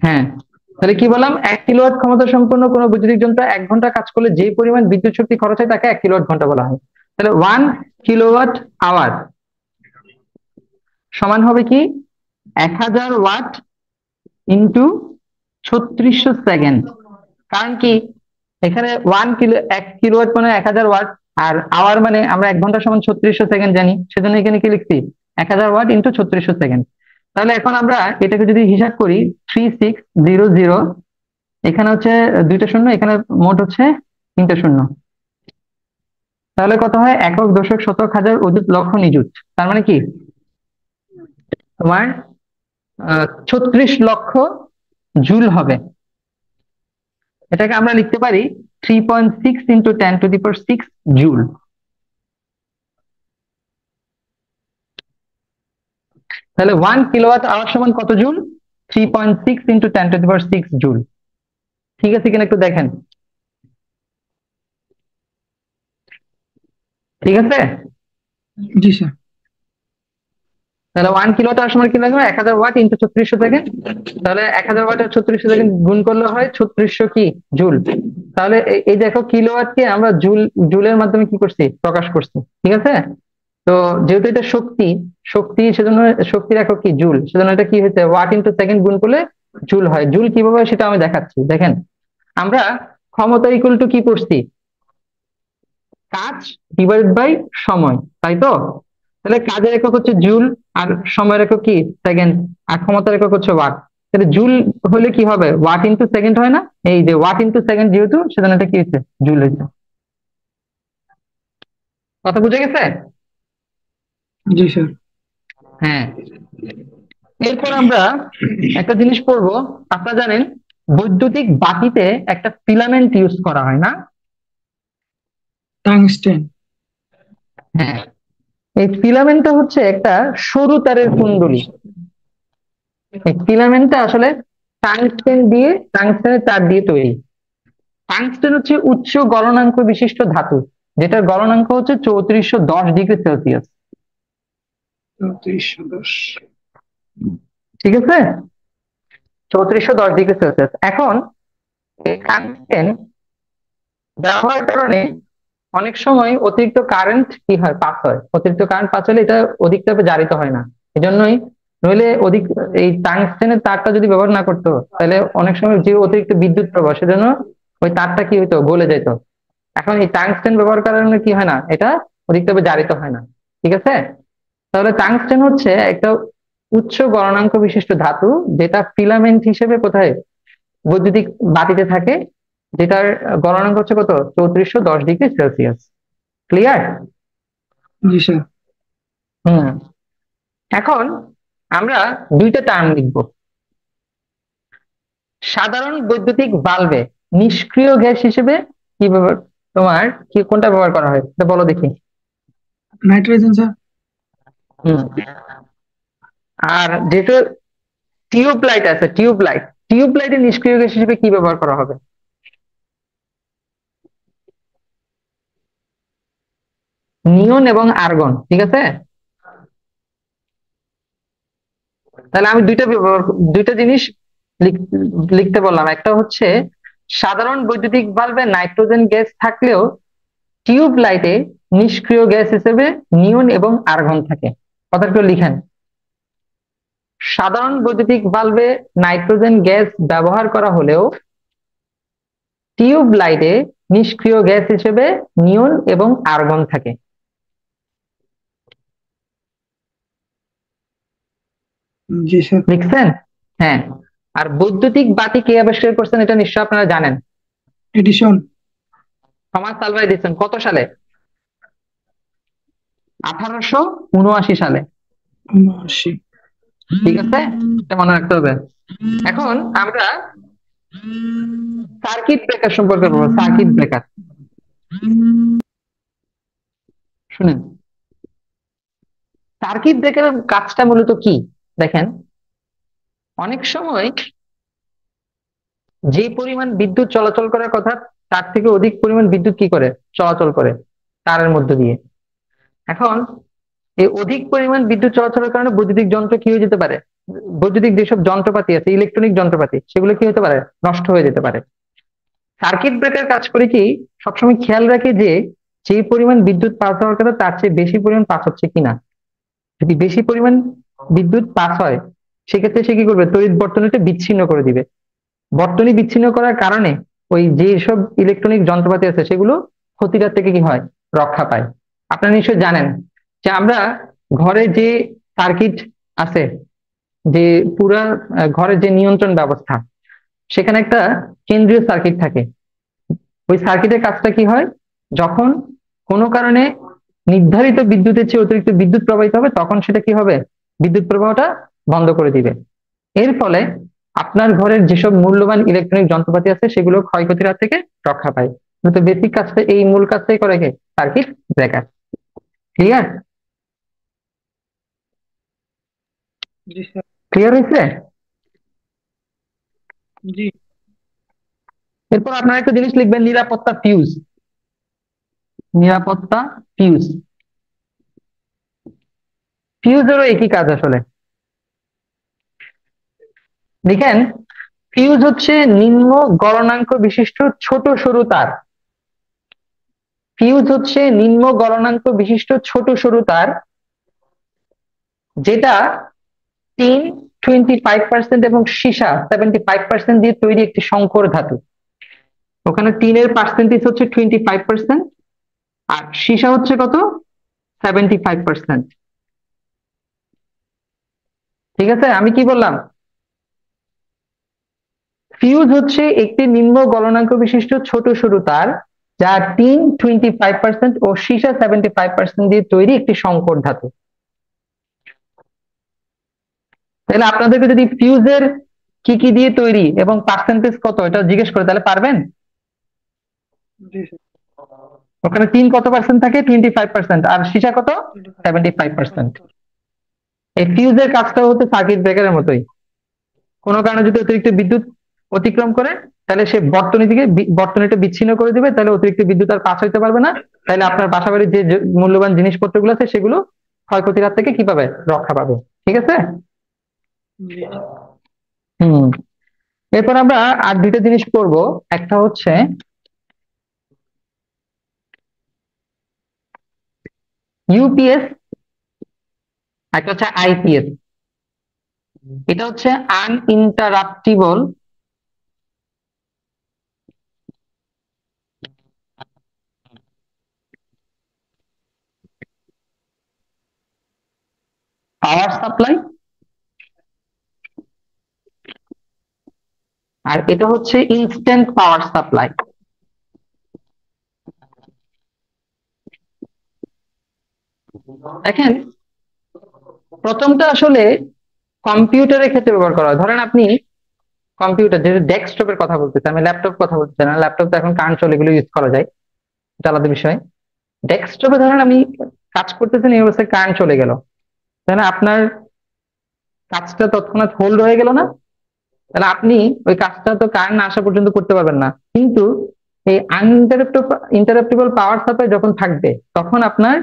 হ্যাঁ, তাহলে কি বললাম, 1 কিলোওয়াট ক্ষমতা সম্পন্ন কোন বৈদ্যুতিক যন্ত্র 1 ঘন্টা কাজ করলে যে পরিমাণ বিদ্যুৎ শক্তি খরচ হয় তাকে 1 কিলোওয়াট ঘন্টা বলা হয়। তাহলে 1 কিলোওয়াট আওয়ার সমান হবে কি 1000 ওয়াট ইন্টু 3600 সেকেন্ড। কারণ কি, এখানে 1 কিলোওয়াট মানে 1000 ওয়াট, আর আওয়ার মানে আমরা 1 ঘন্টা সমান 3600 সেকেন্ড জানি, সেজন্য এখানে কি লিখছি, 1000 ওয়াট ইন্টু 3600 সেকেন্ড। তাহলে এখন আমরা এটাকে যদি হিসাব করি 3600, এখানে হচ্ছে 2টা শূন্য, এখানে মোট হচ্ছে 3টা শূন্য, তাহলে কত হয়, একক দশক শতক হাজার অযুত লক্ষ নিযুত। তার মানে কি তোমার 36 লক্ষ জুল হবে। এটাকে আমরা লিখতে পারি 3.6 ইন্টু 10⁶ জুল। তাহলে 1 কিলোওয়াট আওয়ার সমান কত জুল, 3.6 ইন্টু 10⁶ জুল। ঠিক আছে কিনা একটু দেখেন। ঠিক আছে, জি স্যার। তাহলে 1 কিলোওয়াট আওয়ার সমান কি লাগবে, 1000 ওয়াট ইন্টু 3600 সেকেন্ড। তাহলে 1000 ওয়াট আর 3600 সেকেন্ড গুণ করলে হয় 3600 কি জুল। তাহলে এই দেখো কিলোওয়াটকে আমরা জুলের মাধ্যমে কি করছি, প্রকাশ করছি। ঠিক আছে, তো যেহেতু এটা শক্তি, সেজন্য শক্তির একক কি জুল, সেজন্য এটা কি হয়েছে ওয়াট ইন্টু সেকেন্ড গুণ করলে জুল হয়। জুল কিভাবে হয় সেটা আমি দেখাচ্ছি। দেখেন, আমরা ক্ষমতা ইকুয়াল টু কি করছি? কাজ ডিভাইড বাই সময়, তাই তো? তাহলে কাজের একক হচ্ছে জুল, আর সময়ের একক কি? সেকেন্ড, আর ক্ষমতার একক হচ্ছে ওয়াট। তাহলে জুল হলে কি হবে? ওয়াট ইন্টু সেকেন্ড হয় না? এই যে ওয়াট ইন্টু সেকেন্ড যেহেতু, সেজন্য এটা কি হচ্ছে? জুল হয়েছে। কথা বুঝে গেছে? জি স্যার। হ্যাঁ। এরপর আমরা একটা জিনিস পড়বো। আপনারা জানেন বৈদ্যুতিক বাতিতে একটা ফিলামেন্ট ইউজ করা হয় না? টাংস্টেন। হ্যাঁ, এই ফিলামেন্টটা হচ্ছে একটা সরু তারের কুণ্ডলী। এই ফিলামেন্টটা আসলে টাংস্টেনের তার দিয়ে তৈরি। টাংস্টেন হচ্ছে উচ্চ গলনাঙ্ক বিশিষ্ট ধাতু, যেটার গলনাঙ্ক হচ্ছে 3410 ডিগ্রি সেলসিয়াস। 3410। ঠিক আছে, 3410 ডিগ্রি সেলসিয়াস। এখন এই টাংস্টেন ব্যবহারের কারণে অনেক সময় অতিরিক্ত কারেন্ট কি হয়? পাস হয়। অতিরিক্ত কারেন্ট পাস হলে এটা অধিকভাবে জারিত হয় না। এজন্যই, নইলে অধিক এই টাংস্টেনের তারটা যদি ব্যবহার না করতো, তাহলে অনেক সময় যে অতিরিক্ত বিদ্যুৎ প্রবাহ, সেজন্য ওই তারটা কি হইতো? গলে যেত। এখন এই টাংস্টেন ব্যবহার করার কারণে কি হয় না? এটা অধিকভাবে জারিত হয় না। ঠিক আছে? তাহলে টাংস্টেন হচ্ছে একটা উচ্চ গলনাঙ্ক বিশিষ্ট ধাতু, যেটা ফিলামেন্ট হিসেবে কোথায়? বৈদ্যুতিক বাতিতে থাকে, যেটার গলনাঙ্ক হচ্ছে কত? 3410 ডিগ্রি সেলসিয়াস। ক্লিয়ার? জি স্যার। হুম। এখন আমরা দুইটা টার্ম লিখবো। সাধারণ বৈদ্যুতিক বাল্বে নিষ্ক্রিয় গ্যাস হিসেবে কি ব্যবহার, তোমার কি কোনটা ব্যবহার করা হয় এটা বলো দেখি। Nitrogen sir. হুম। আর যেটা টিউবলাইট আছে, টিউবলাইটের নিষ্ক্রিয় গ্যাস হিসেবে কি ব্যবহার করা হবে? নিয়ন এবং আর্গন। ঠিক আছে, তাহলে আমি দুইটা জিনিস লিখতে বললাম। একটা হচ্ছে সাধারণ বৈদ্যুতিক বাল্বে নাইট্রোজেন গ্যাস থাকলেও টিউব লাইটে নিষ্ক্রিয় গ্যাস হিসেবে নিয়ন এবং আর্গন থাকে। কথাটা লিখেন। সাধারণ বৈদ্যুতিক বাল্বে নাইট্রোজেন গ্যাস ব্যবহার করা হলেও টিউব লাইটে নিষ্ক্রিয় গ্যাস হিসেবে নিয়ন এবং আর্গন থাকে। জি স্যার। লিখছেন? হ্যাঁ। আর বৈদ্যুতিক বাতি কে আবিষ্কার করছেন এটা নিশ্চয় আপনারা জানেন। এডিশন। Thomas Alva Edison. কত সালে? 1879 সালে। 79। ঠিক আছে, এটা মনে রাখতে হবে। এখন আমরা সার্কিট ব্রেকার সম্পর্কে বলবো। সার্কিট ব্রেকার শুনেন। সার্কিট ব্রেকারের কাজটা মূলত কি? দেখেন, অনেক সময় যে পরিমাণ বিদ্যুৎ চলাচল করার কথা, তার থেকে অধিক পরিমাণ বিদ্যুৎ কি করে? চলাচল করে তারের মধ্য দিয়ে। এখন এই অধিক পরিমাণ বিদ্যুৎ চলাচলের কারণে বৈদ্যুতিক যন্ত্র কি হয়ে যেতে পারে? বৈদ্যুতিক যেসব যন্ত্রপাতি আছে, ইলেকট্রনিক যন্ত্রপাতি, সেগুলো কি হতে পারে? নষ্ট হয়ে যেতে পারে। সার্কিট ব্রেকার কাজ করে কি? সবসময় খেয়াল রাখে যে যে পরিমাণ বিদ্যুৎ পাস হওয়ার কথা, তার চেয়ে বেশি পরিমাণ পাস হচ্ছে কিনা। যদি বেশি পরিমাণ বিদ্যুৎ পাস হয়, সেক্ষেত্রে সে কি করবে? তড়িৎ বর্তনীটা বিচ্ছিন্ন করে দিবে। বর্তনী বিচ্ছিন্ন করার কারণে ওই যে সব ইলেকট্রনিক যন্ত্রপাতি আছে, সেগুলো ক্ষতিটার থেকে কি হয়? রক্ষা পায়। আপনারা নিশ্চয়ই জানেন যে আমরা ঘরে যে সার্কিট আছে, যে পুরা ঘরের যে নিয়ন্ত্রণ ব্যবস্থা, সেখানে একটা কেন্দ্রীয় সার্কিট থাকে। ওই সার্কিটের কাজটা কি হয়? যখন কোনো কারণে নির্ধারিত বিদ্যুতের চেয়ে অতিরিক্ত বিদ্যুৎ প্রবাহিত হবে, তখন সেটা কি হবে? বিদ্যুৎ প্রবাহটা বন্ধ করে দিবে। এর ফলে আপনার ঘরের যেসব মূল্যবান ইলেকট্রনিক যন্ত্রপাতি আছে, সেগুলো ক্ষয়ক্ষতির হাত থেকে রক্ষা পায়। কিন্তু বেসিক কাজটা, এই মূল কাজটাই করে কে? Circuit breaker. ক্লিয়ার? জি স্যার। ক্লিয়ার হয়েছে? জি। এরপর আপনারা একটা জিনিস লিখবেন, নিরাপত্তা ফিউজ। নিরাপত্তা ফিউজ। ফিউজেরও একই কাজ আসলে। দেখেন, ফিউজ হচ্ছে নিম্ন গলনাঙ্ক বিশিষ্ট ছোট সরু তার। ফিউজ হচ্ছে নিম্ন গলনাঙ্ক বিশিষ্ট ছোট সরু তার, যেটা টিন 25% এবং সীসা 75% দিয়ে তৈরি একটি সংকর ধাতু। ওখানে টিনের পার্সেন্টেজ হচ্ছে 25% আর সীসা হচ্ছে কত, 75%। ঠিক আছে, আমি কি বললাম, ফিউজ হচ্ছে একটি নিম্ন গলনাঙ্ক বিশিষ্ট ছোট সরু তার, যা টিন 25% ও সীসা 75% দিয়ে তৈরি একটি সংকর ধাতু। তাহলে আপনাদেরকে যদি ফিউজের কি কি দিয়ে তৈরি এবং পার্সেন্টেজ কত এটা জিজ্ঞেস করে তাহলে পারবেন? জি স্যার। ওখানে টিন কত পার্সেন্ট থাকে, 25%, আর সীসা কত, 75%। এই ফিউজের কাজটা হচ্ছে সার্কিট ব্রেকারের মতোই, কোনো কারণে যদি অতিরিক্ত বিদ্যুৎ অতিক্রম করে তাহলে সে বর্তনী থেকে বর্তনীটা বিচ্ছিন্ন করে দিবে, তাহলে অতিরিক্ত বিদ্যুৎ আর পাস হইতে পারবে না, তাহলে আপনার বাসাবাড়ির যে যে মূল্যবান জিনিসপত্রগুলো আছে সেগুলো ক্ষয়ক্ষতির হাত থেকে কি পাবে, রক্ষা পাবে। ঠিক আছে। জি হুম, এরপর আমরা আর দুইটা জিনিস করব, একটা হচ্ছে ইউপিএস, একটা হচ্ছে আইপিএস। এটা হচ্ছে আনইন্টারাপ্টিবল পাওয়ার সাপ্লাই, আর এটা হচ্ছে ইনস্ট্যান্ট পাওয়ার সাপ্লাই। দেখেন, প্রথমটা আসলে কম্পিউটারের ক্ষেত্রে ব্যবহার করা হয়। ধরেন আপনি কম্পিউটার, যেহেতু ডেস্কটপের কথা বলতেছি, আমি ল্যাপটপ কথা বলতেছি না, ল্যাপটপ তো এখন কারেন্ট চলে এগুলো ইউজ করা যায়, এটা আলাদা বিষয়। ডেস্কটপে ধরেন আমি কাজ করতেছেন, এই অবস্থায় কারেন্ট চলে গেল, তাহলে আপনার কাজটা তৎক্ষণাৎ হোল্ড হয়ে গেল না? তাহলে আপনি ওই কাজটা তো কারেন্ট না আসা পর্যন্ত করতে পারবেন না। কিন্তু এই ইন্টারাপ্টেবল পাওয়ার সাপ্লাই যখন থাকবে তখন আপনার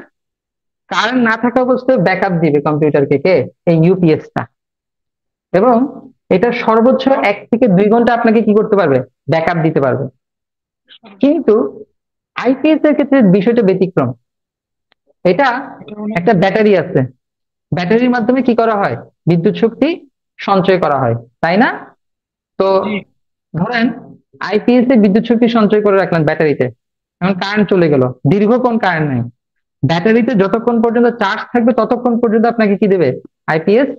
কারেন্ট না থাকা অবস্থায় ব্যাকআপ দিবে কম্পিউটারকে কে, এই ইউপিএসটা। এবং এটা সর্বোচ্চ 1 থেকে 2 ঘন্টা আপনাকে কি করতে পারবে, ব্যাকআপ দিতে পারবে। কিন্তু আইপিএস এর ক্ষেত্রে বিষয়টা ব্যতিক্রম। এটা এটা অনেক একটা ব্যাটারি আছে, ব্যাটারির মাধ্যমে কি করা হয়, বিদ্যুৎ শক্তি সঞ্চয় করা হয়, তাই না? তো জি ধরেন আইপিএস এ বিদ্যুৎ শক্তি সঞ্চয় করে রাখলেন ব্যাটারিতে, এখন কারেন্ট চলে গেল, দীর্ঘক্ষণ কারেন্ট নেই, ব্যাটারিতে যতক্ষণ পর্যন্ত চার্জ থাকবে ততক্ষণ পর্যন্ত আপনাকে কি দেবে, আইপিএস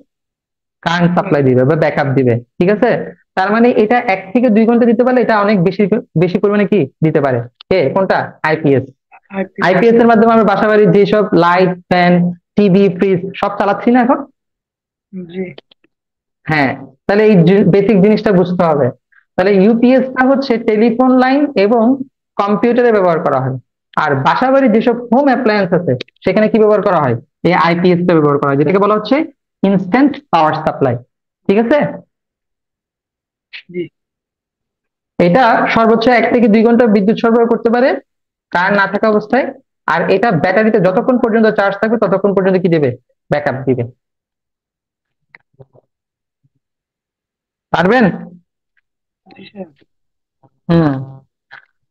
কারেন্ট সাপ্লাই দিবে বা ব্যাকআপ দিবে। ঠিক আছে, তার মানে এটা 1 থেকে 2 ঘন্টা দিতে পারলে এটা অনেক বেশি বেশি পরিমাণে কি দিতে পারে, কে, কোনটা, আইপিএস। আইপিএস। আইপিএস এর মাধ্যমে আমরা বাসাবাড়ির যেসব লাইট, ফ্যান, টিভি, ফ্রিজ সব চালাচ্ছি না এখন। জি হ্যাঁ, তাহলে এই বেসিক জিনিসটা বুঝতে হবে। তাহলে ইউপিএসটা হচ্ছে টেলিফোন লাইন এবং কম্পিউটারে ব্যবহার করা হয়। আর বাসাবাড়ির যেসব হোম অ্যাপ্লায়েন্স আছে সেখানে কি ব্যবহার করা হয়, এই আইপিএস টা ব্যবহার করা হয়, যেটাকে বলা হচ্ছে ইনস্ট্যান্ট পাওয়ার সাপ্লাই। ঠিক আছে, জি এটা সর্বোচ্চ 1 থেকে 2 ঘন্টা বিদ্যুৎ সরবরাহ করতে পারে কারেন্ট না থাকা অবস্থায়। আর এটা ব্যাটারিতে যতক্ষণ পর্যন্ত চার্জ থাকবে ততক্ষণ পর্যন্ত কি দেবে, ব্যাকআপ দিবে। পারবেন? জি স্যার। হুম,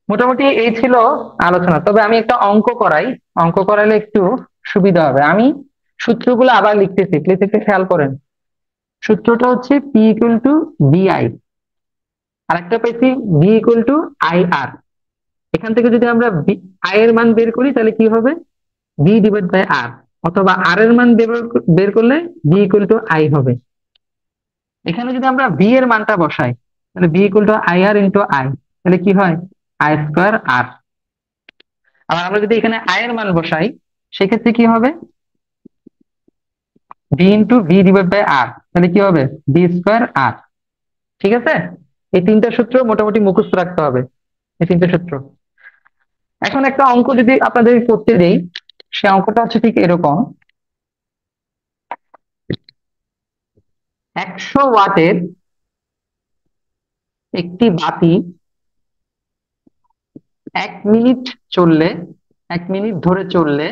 মোটামুটি এই ছিল আলোচনা। তবে আমি একটা অঙ্ক করাই, অঙ্ক করালে একটু সুবিধা হবে। আমি সূত্রগুলো আবার লিখতেছি, প্লিজ একটু খেয়াল করেন। সূত্রটা হচ্ছে পি ইকুয়াল টু বিআই, আর একটা পেয়েছি ভি ইকুয়াল টু আই আর। এখান থেকে যদি আমরা আই এর মান বের করি তাহলে কি হবে, ভি ডিভাইড বাই আর, অথবা আর এর মান বের করলে ভি ইকুয়াল টু আই হবে। এখানে যদি আমরা ভি এর মানটা বসাই তাহলে v equal to I R into I, তাহলে কি হয়, আই স্কোয়ার আর। আবার আমরা যদি এখানে আই এর মান বসাই সেক্ষেত্রে কি হবে, V into V divide by R, তাহলে কি হবে, ভি স্কোয়ার আর। ঠিক আছে, এই তিনটা সূত্র মোটামুটি মুখস্থ রাখতে হবে, এই তিনটা সূত্র। এখন একটা অঙ্ক যদি আপনাদের করতে দেই, সে অঙ্কটা হচ্ছে ঠিক এরকম। 100 ওয়াটের একটি বাতি 1 মিনিট চললে, 1 মিনিট ধরে চললে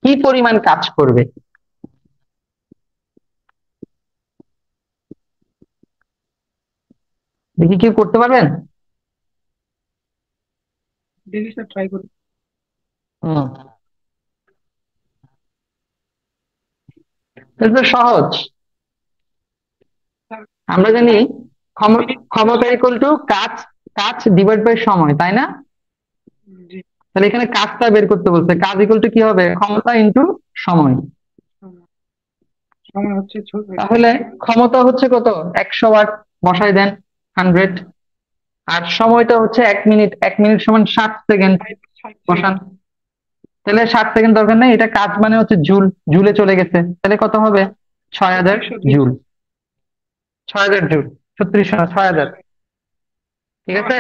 কি পরিমাণ কাজ করবে? দেখি কি করতে পারবেন? দেখি স্যার, ট্রাই করি। হুম, এটা তো সহজ। আমরা জানি ক্ষমতা ইকুয়াল টু কাজ, কাজ ডিভাইড বাই সময়, তাই না? জি। তাহলে এখানে কাজটা বের করতে বলছে, কাজ ইকুয়াল টু কি হবে, ক্ষমতা ইনটু সময়। সময় হচ্ছে তাহলে ক্ষমতা হচ্ছে কত, 100 ওয়াট, বসাই দেন 100। আর সময়টা হচ্ছে 1 মিনিট, 1 মিনিট সমান 60 সেকেন্ড, বসান। তাহলে 60 সেকেন্ড দরকার নেই, এটা কাজ মানে হচ্ছে জুল, জুলে চলে গেছে, তাহলে কত হবে, 6000 জুল। 6000 জুল, 6000। ঠিক আছে।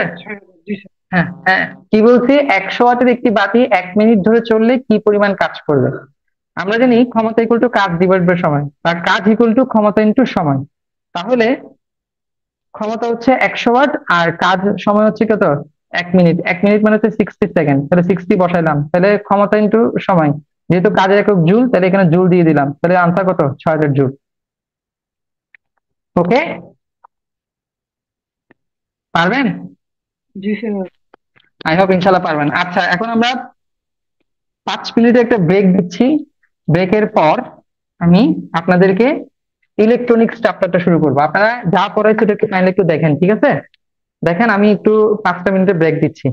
জি স্যার। হ্যাঁ হ্যাঁ, কি বলছি, 100 ওয়াটের একটি বাতি 1 মিনিট ধরে চললে কি পরিমাণ কাজ করবে। আমরা জানি ক্ষমতা ইকুয়াল টু কাজ ডিভাইড বাই সময়, বা কাজ ইকুয়াল টু ক্ষমতা ইনটু সময়। তাহলে ক্ষমতা হচ্ছে 100 ওয়াট, আর কাজ সময় হচ্ছে কত, 1 মিনিট। 1 মিনিট মানে হচ্ছে 60 সেকেন্ড, তাহলে 60 বসাইলাম, তাহলে ক্ষমতা ইনটু সময়, যেহেতু কাজের একক জুল, তাহলে এখানে জুল দিয়ে দিলাম, তাহলে আনসার কত, 6000 জুল। ওকে, পারবেন? জি স্যার। আই হোপ ইনশাল্লাহ পারবেন। আচ্ছা, এখন আমরা 5 মিনিটে একটা ব্রেক দিচ্ছি। ব্রেকের পর আমি আপনাদেরকে ইলেকট্রনিক্স চ্যাপ্টারটা শুরু করবো। আপনারা যা পড়াইছে সেটা একটু কাইন্ডলি একটু দেখেন, ঠিক আছে? দেখেন, আমি একটু 5টা মিনিটের ব্রেক দিচ্ছি।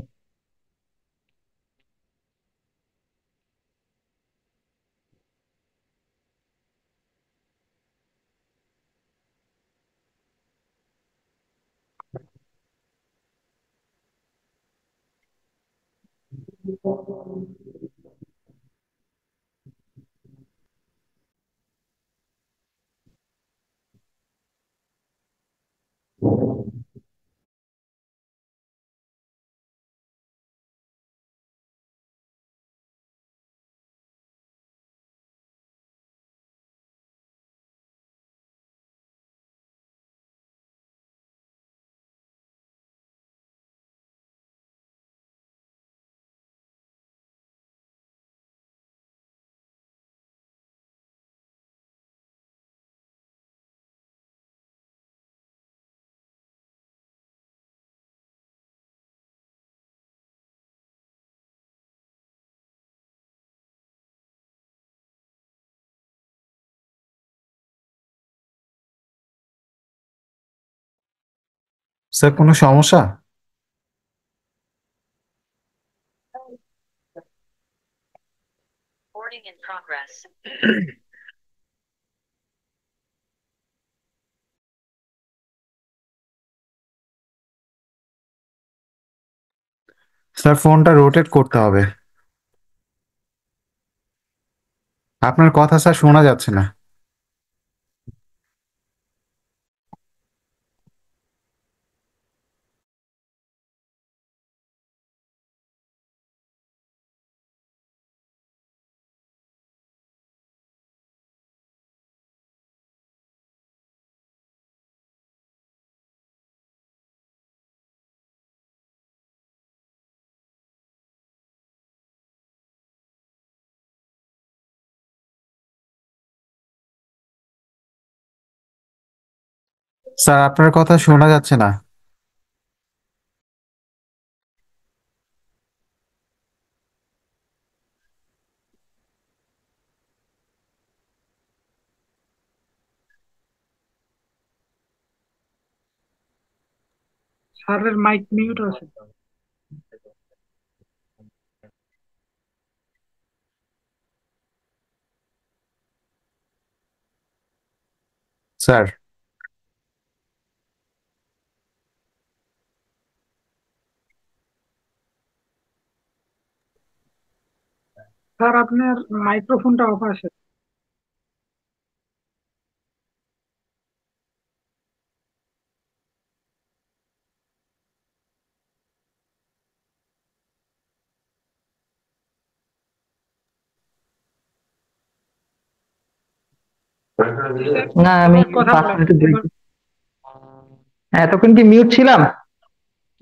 স্যার কোনো সমস্যা? Recording in progress. স্যার ফোনটা রোটেট করতে হবে। আপনার কথা স্যার শোনা যাচ্ছে না। স্যার আপনার কথা শোনা যাচ্ছে না। স্যারের মাইক মিউট আছে। স্যার স্যার আপনার মাইক্রোফোনটা অফ আছে। না, আমি কথা 5 মিনিটের ব্রেক। বলেন। এতক্ষণ কি মিউট ছিলাম?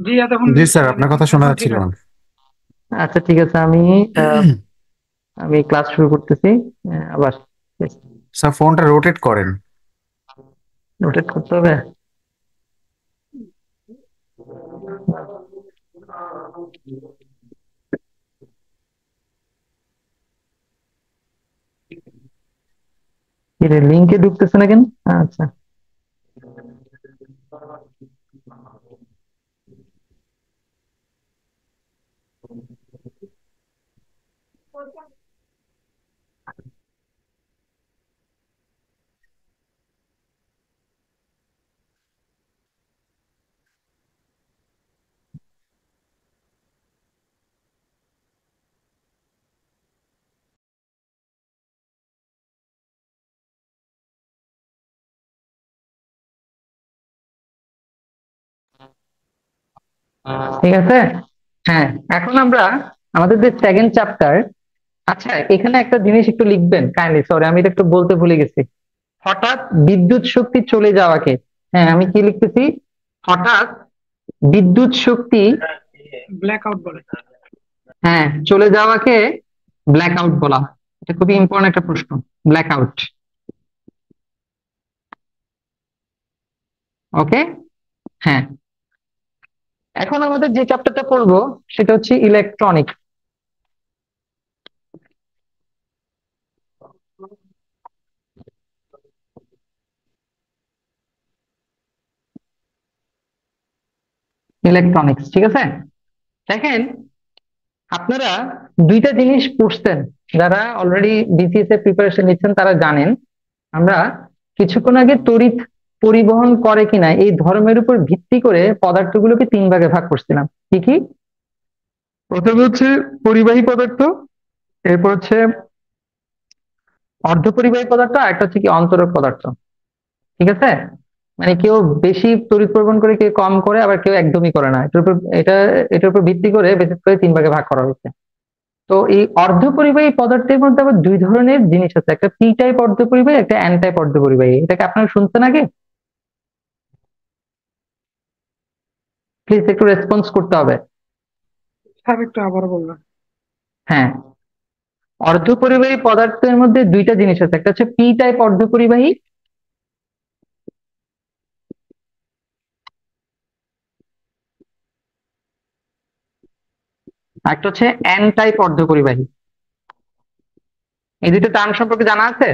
জি এতক্ষণ জি mute স্যার, ছিলেন, আপনার কথা শোনা এখন ঠিক যাচ্ছিল না। আছে। আচ্ছা ঠিক আছে, আমি ক্লাস শুরু করতেছি। আবার স্যার ফোনটা রোটেট করেন। রোটেট করতে হবে। লিঙ্কে ঢুকতেছে না কেন? আচ্ছা, ঠিক আছে। হ্যাঁ, এখন আমরা আমাদের যে সেকেন্ড চ্যাপ্টার, আচ্ছা এখানে একটা জিনিস একটু লিখবেন কাইন্ডলি, সরি আমি এটা একটু বলতে ভুলে গেছি। হঠাৎ বিদ্যুৎ শক্তি চলে যাওয়াকে, হ্যাঁ আমি কি লিখতেছি, হঠাৎ বিদ্যুৎ শক্তি, ব্ল্যাক আউট বলে। হ্যাঁ চলে যাওয়াকে ব্ল্যাক আউট বলা হয়। এটা খুবই ইম্পর্টেন্ট একটা প্রশ্ন, ব্ল্যাক আউট। ওকে, হ্যাঁ এখন আমাদের যে চ্যাপ্টারটা পড়বো সেটা হচ্ছে ইলেকট্রনিক্স। ইলেকট্রনিক্স, ঠিক আছে। দেখেন, আপনারা দুইটা জিনিস পড়ছেন, যারা অলরেডি বিসিএস এর প্রিপারেশন নিচ্ছেন তারা জানেন। আমরা কিছুক্ষণ আগে তড়িৎ পরিবহন করে কিনা এই ধর্মের উপর ভিত্তি করে পদার্থগুলোকে তিন ভাগে ভাগ করছিলাম। কি কি? প্রথমে হচ্ছে পরিবাহী পদার্থ, এরপর হচ্ছে অর্ধপরিবাহী পদার্থ, আর একটা হচ্ছে কি অন্তরক পদার্থ। ঠিক আছে, মানে কেউ বেশি তড়িৎ পরিবহন করে, কেউ কম করে, আবার কেউ একদমই করে না। এটার উপর ভিত্তি করে বেসিস করে তিন ভাগে ভাগ করা হয়েছে। তো এই অর্ধপরিবাহী পদার্থের মধ্যে আবার দুই ধরনের জিনিস আছে, একটা পি টাইপ অর্ধপরিবাহী, একটা এন টাইপ অর্ধপরিবাহী। এটাকে আপনারা শুনছেন আগে? প্লিজ একটু রেসপন্স করতে হবে। স্যার একটু আবার বলবেন? হ্যাঁ, অর্ধপরিবাহী পদার্থের মধ্যে দুইটা জিনিস আছে, একটা হচ্ছে পি টাইপ অর্ধপরিবাহী, আর একটা হচ্ছে এন টাইপ অর্ধপরিবাহী। এই দুটো টার্ম সম্পর্কে জানা আছে?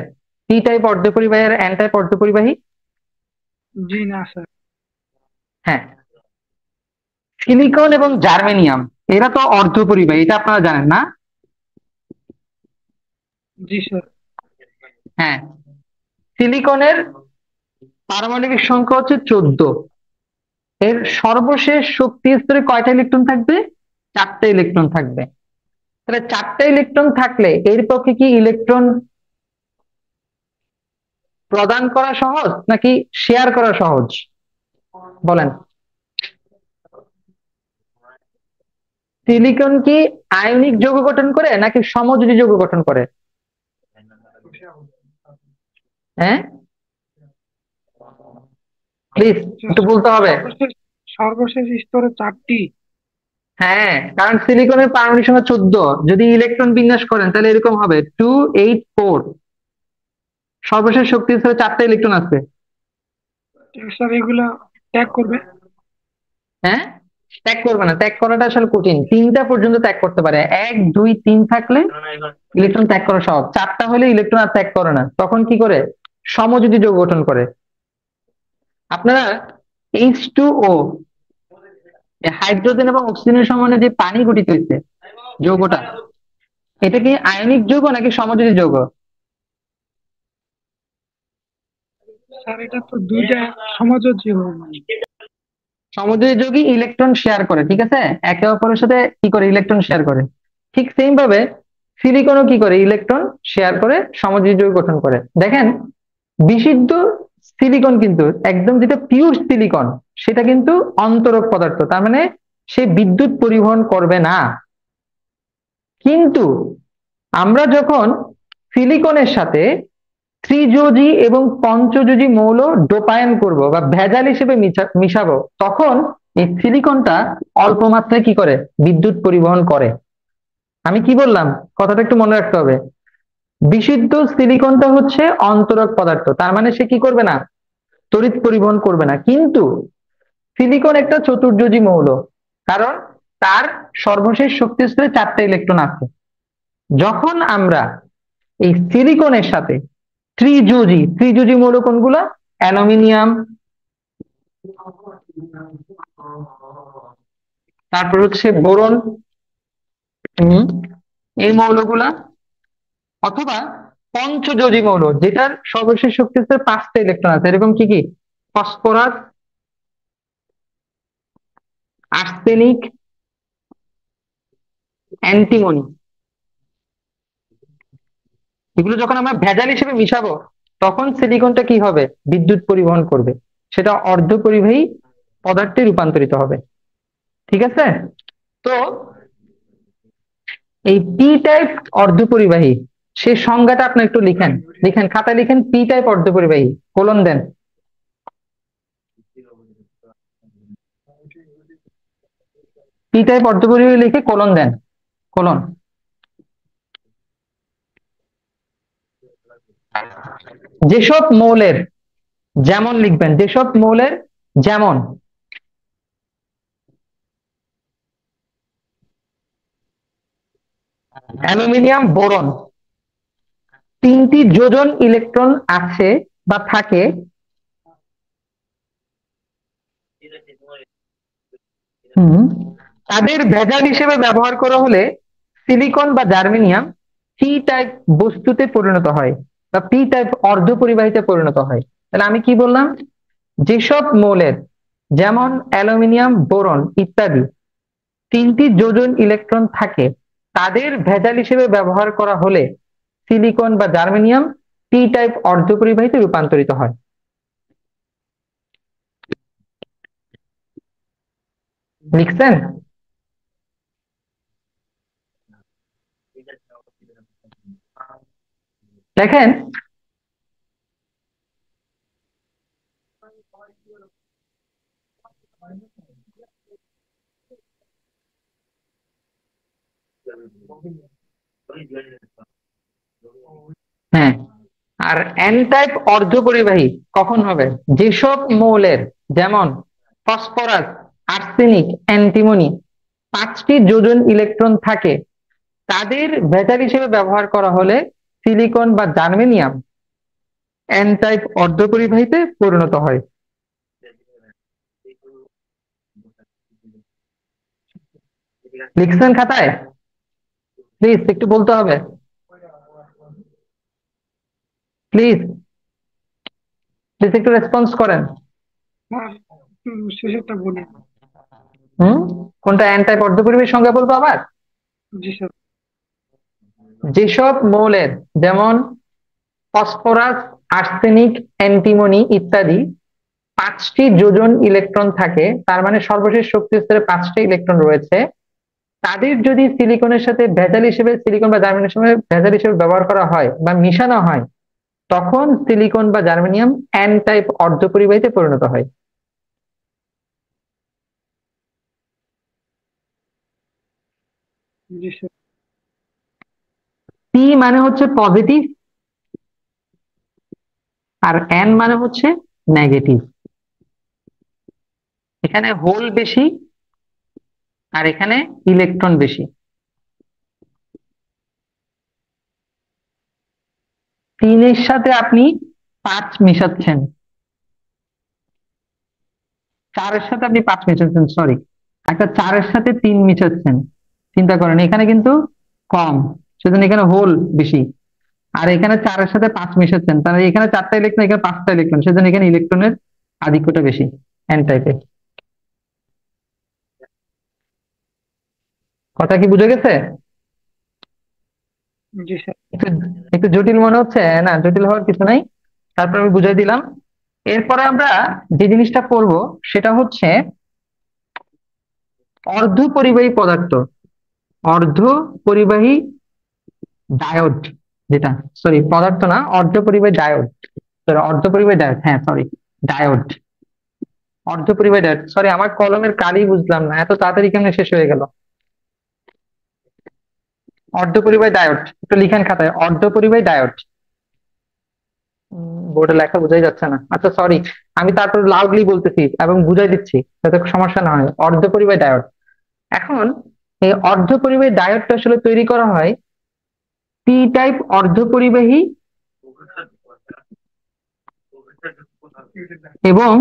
পি টাইপ অর্ধপরিবাহী আর এন টাইপ অর্ধপরিবাহী। জি না স্যার। হ্যাঁ, সিলিকন এবং জার্মেনিয়াম এরা তো অর্ধপরিবাহী, এটা আপনারা জানেন না? জি স্যার। হ্যাঁ, সিলিকনের পারমাণবিক সংখ্যা হচ্ছে 14। এর সর্বশেষ শক্তি স্তরে কয়টা ইলেকট্রন থাকবে? 4টে ইলেকট্রন থাকবে। তাহলে 4টে ইলেকট্রন থাকলে এর পক্ষে কি ইলেকট্রন প্রদান করা সহজ নাকি শেয়ার করা সহজ? বলেন। সিলিকন কি আয়নিক যৌগ গঠন করে নাকি সমযোজী যৌগ গঠন করে? হ্যাঁ প্লিজ একটু বলতে হবে। সর্বশেষ সর্বশেষ স্তরে 4টি। হ্যাঁ, কারণ সিলিকনের পারমাণবিক সংখ্যা 14, যদি ইলেকট্রন বিন্যাস করেন তাহলে এরকম হবে 284। সর্বশেষ শক্তি স্তরে 4টে ইলেকট্রন আছে। স্যার এগুলা ত্যাগ করবে? হ্যাঁ, ত্যাগ করবে না, ত্যাগ করাটা আসলে কঠিন। 3টা পর্যন্ত ত্যাগ করতে পারে, 1 2 3 থাকলে ইলেকট্রন ত্যাগ করা সহজ। 4টা হলে ইলেকট্রন আর ত্যাগ করে না, তখন কি করে? সমযোজী যৌগ গঠন করে। আপনারা H2O, হাইড্রোজেন এবং অক্সিজেনের সমন্বয়ে যে পানি গঠিত হয়েছে যৌগটা, এটা কি আয়নিক যৌগ নাকি সমযোজী যৌগ? স্যার এটা তো দুইটা সমযোজী হবে। সমযোজী যৌগই ইলেকট্রন শেয়ার করে, ঠিক আছে, একে অপরের সাথে কি করে ইলেকট্রন শেয়ার করে। ঠিক সেম ভাবে সিলিকনও কি করে ইলেকট্রন শেয়ার করে, সমযোজী যৌগ গঠন করে। দেখেন, বিশুদ্ধ সিলিকন কিন্তু একদম যেটা পিওর সিলিকন, সেটা কিন্তু অন্তরক পদার্থ, তার মানে সে বিদ্যুৎ পরিবহন করবে না। কিন্তু আমরা যখন সিলিকনের সাথে ত্রিযোজী এবং পঞ্চযোজী মৌল ডোপায়ন করব বা ভেজাল হিসেবে মিশাবো, তখন এই সিলিকনটা অল্প মাত্রায় কি করে? বিদ্যুৎ পরিবহন করে। আমি কি বললাম কথাটা একটু মনে রাখতে হবে। বিশুদ্ধ সিলিকনটা হচ্ছে অন্তরক পদার্থ, তার মানে সে কি করবে না? তড়িৎ পরিবহন করবে না। কিন্তু সিলিকন একটা চতুর্যোজী মৌল, কারণ তার সর্বশেষ শক্তি স্তরে 4টে ইলেকট্রন আছে। যখন আমরা এই সিলিকনের সাথে ত্রিযোজী মৌল কোনগুলা? অ্যালুমিনিয়াম, তারপর হচ্ছে বোরন, এই মৌলগুলা। অথবা পঞ্চযোজী মৌল, যেটার সর্বশেষ শক্তি হচ্ছে 5টা ইলেকট্রন আছে, এরকম কি কি? Phosphorus, arsenic, antimony. এগুলো যখন আমরা ভেজাল হিসেবে মিশাবো, তখন সিলিকনটা কি হবে? বিদ্যুৎ পরিবহন করবে, সেটা অর্ধপরিবাহী পদার্থে রূপান্তরিত হবে। ঠিক আছে? তো এই পি টাইপ অর্ধপরিবাহী, সে সংজ্ঞাটা আপনি একটু লিখেন খাতায় লিখেন, পি টাইপ অর্ধপরিবাহী, কোলন দেন। পি টাইপ অর্ধপরিবাহী লিখে কোলন দেন, কোলন। যেসব মৌলের, যেমন লিখবেন, যেসব মৌলের যেমন অ্যালুমিনিয়াম, বোরন, 3টি যোজন ইলেকট্রন আছে বা থাকে, তাদের ভেজাল হিসেবে ব্যবহার করা হলে সিলিকন বা জার্মেনিয়াম পি টাইপ বস্তুতে পরিণত হয় বা পি টাইপ অর্ধপরিবাহীতে পরিণত হয়। তাহলে আমি কি বললাম? যেসব মৌলের যেমন অ্যালুমিনিয়াম, বোরন ইত্যাদি 3টি যোজন ইলেকট্রন থাকে, তাদের ভেজাল হিসেবে ব্যবহার করা হলে সিলিকন বা জার্মেনিয়াম পি টাইপ অর্ধপরিবাহীতে রূপান্তরিত হয়। লিখছেন? দেখেন, হ্যাঁ, আর এন টাইপ অর্ধপরিবাহী কখন হবে? যেসব মৌলের যেমন ফসফরাস, আর্সেনিক, অ্যান্টিমনি 5টি যোজন ইলেকট্রন থাকে, তাদের ভেজাল হিসেবে ব্যবহার করা হলে সিলিকন বা জার্মেনিয়াম এন টাইপ অর্ধপরিবাহীতে পরিণত হয়। লিখছেন খাতায়? প্লিজ একটু বলতে হবে, প্লিজ প্লিজ একটু রেসপন্স করেন। আর শেষেরটা বলি। কোনটা? এন টাইপ অর্ধপরিবাহীর সংজ্ঞা বলবো আবার। জি স্যার। যেসব মৌলের যেমন ফসফরাস, আর্সেনিক, অ্যান্টিমনি ইত্যাদি 5টি যোজন ইলেকট্রন থাকে, তার মানে সর্বশেষ শক্তি স্তরে 5টি ইলেকট্রন রয়েছে, তাদের যদি সিলিকনের সাথে ভেজাল হিসেবে, সিলিকন বা জার্মেনিয়ামের সাথে ভেজাল হিসেবে ব্যবহার করা হয় বা মিশানো হয়, তখন সিলিকন বা জার্মেনিয়াম এন টাইপ অর্ধপরিবাহীতে পরিণত হয়। জি স্যার। পি মানে হচ্ছে পজিটিভ, আর এন মানে হচ্ছে নেগেটিভ। এখানে হোল বেশি আর এখানে ইলেকট্রন বেশি। 3-এর সাথে আপনি 5 মিশাচ্ছেন, 4-এর সাথে আপনি 5 মিশাচ্ছেন, সরি, একটা 4-এর সাথে 3 মিশাচ্ছেন। চিন্তা করেন, এখানে কিন্তু কম, সেজন্য এখানে হোল বেশি। আর এখানে 4-এর সাথে 5 মিশাচ্ছেন, তাহলে এখানে 4টা ইলেকট্রন, এখানে 5টা ইলেকট্রন, সেজন্য এখানে ইলেকট্রনের আধিক্যটা বেশি এন টাইপে। কথা কি বুঝে গেছে? জি স্যার। একটু একটু জটিল মনে হচ্ছে না? জটিল হওয়ার কিছু নাই, তারপর আমি বুঝাই দিলাম। এরপরে আমরা যে জিনিসটা করব সেটা হচ্ছে অর্ধ পরিবাহী পদার্থ, অর্ধ পরিবাহী ডায়োড, যেটা, সরি পদার্থ না, অর্ধ পরিবাহী ডায়োড, সরি অর্ধ পরিবাহী ডায়োড, হ্যাঁ সরি ডায়োড, অর্ধ পরিবাহী ডায়োড। সরি, আমার কলমের কালি বুঝলাম না, এত তাড়াতাড়ি কেমনে শেষ হয়ে গেল। অর্ধ পরিবাহী ডায়োড, একটু লিখেন খাতায়, অর্ধ পরিবাহী ডায়োড। বোর্ডে লেখা বোঝাই যাচ্ছে না, আচ্ছা সরি, আমি তারপর লাউডলি বলতেছি এবং বুঝাই দিচ্ছি যাতে সমস্যা না হয়। অর্ধ পরিবাহী ডায়োড। এখন এই অর্ধ পরিবাহী ডায়োডটা আসলে তৈরি করা হয় পি টাইপ অর্ধপরিবাহী এবং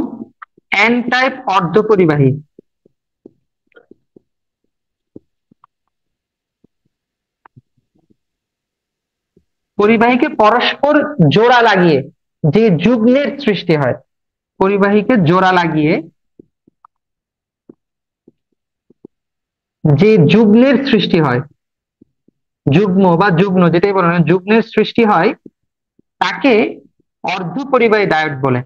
এন টাইপ অর্ধপরিবাহী। পরিবাহীকে পরস্পর জোড়া লাগিয়ে যে যুগ্মের সৃষ্টি হয়, পরিবাহীকে জোড়া লাগিয়ে যে যুগ্মের সৃষ্টি হয়, যুগ্ম বা যুগ্ন যেটাই বলেন, যুগ্মের সৃষ্টি হয় তাকে অর্ধপরিবাহী ডায়োড বলে।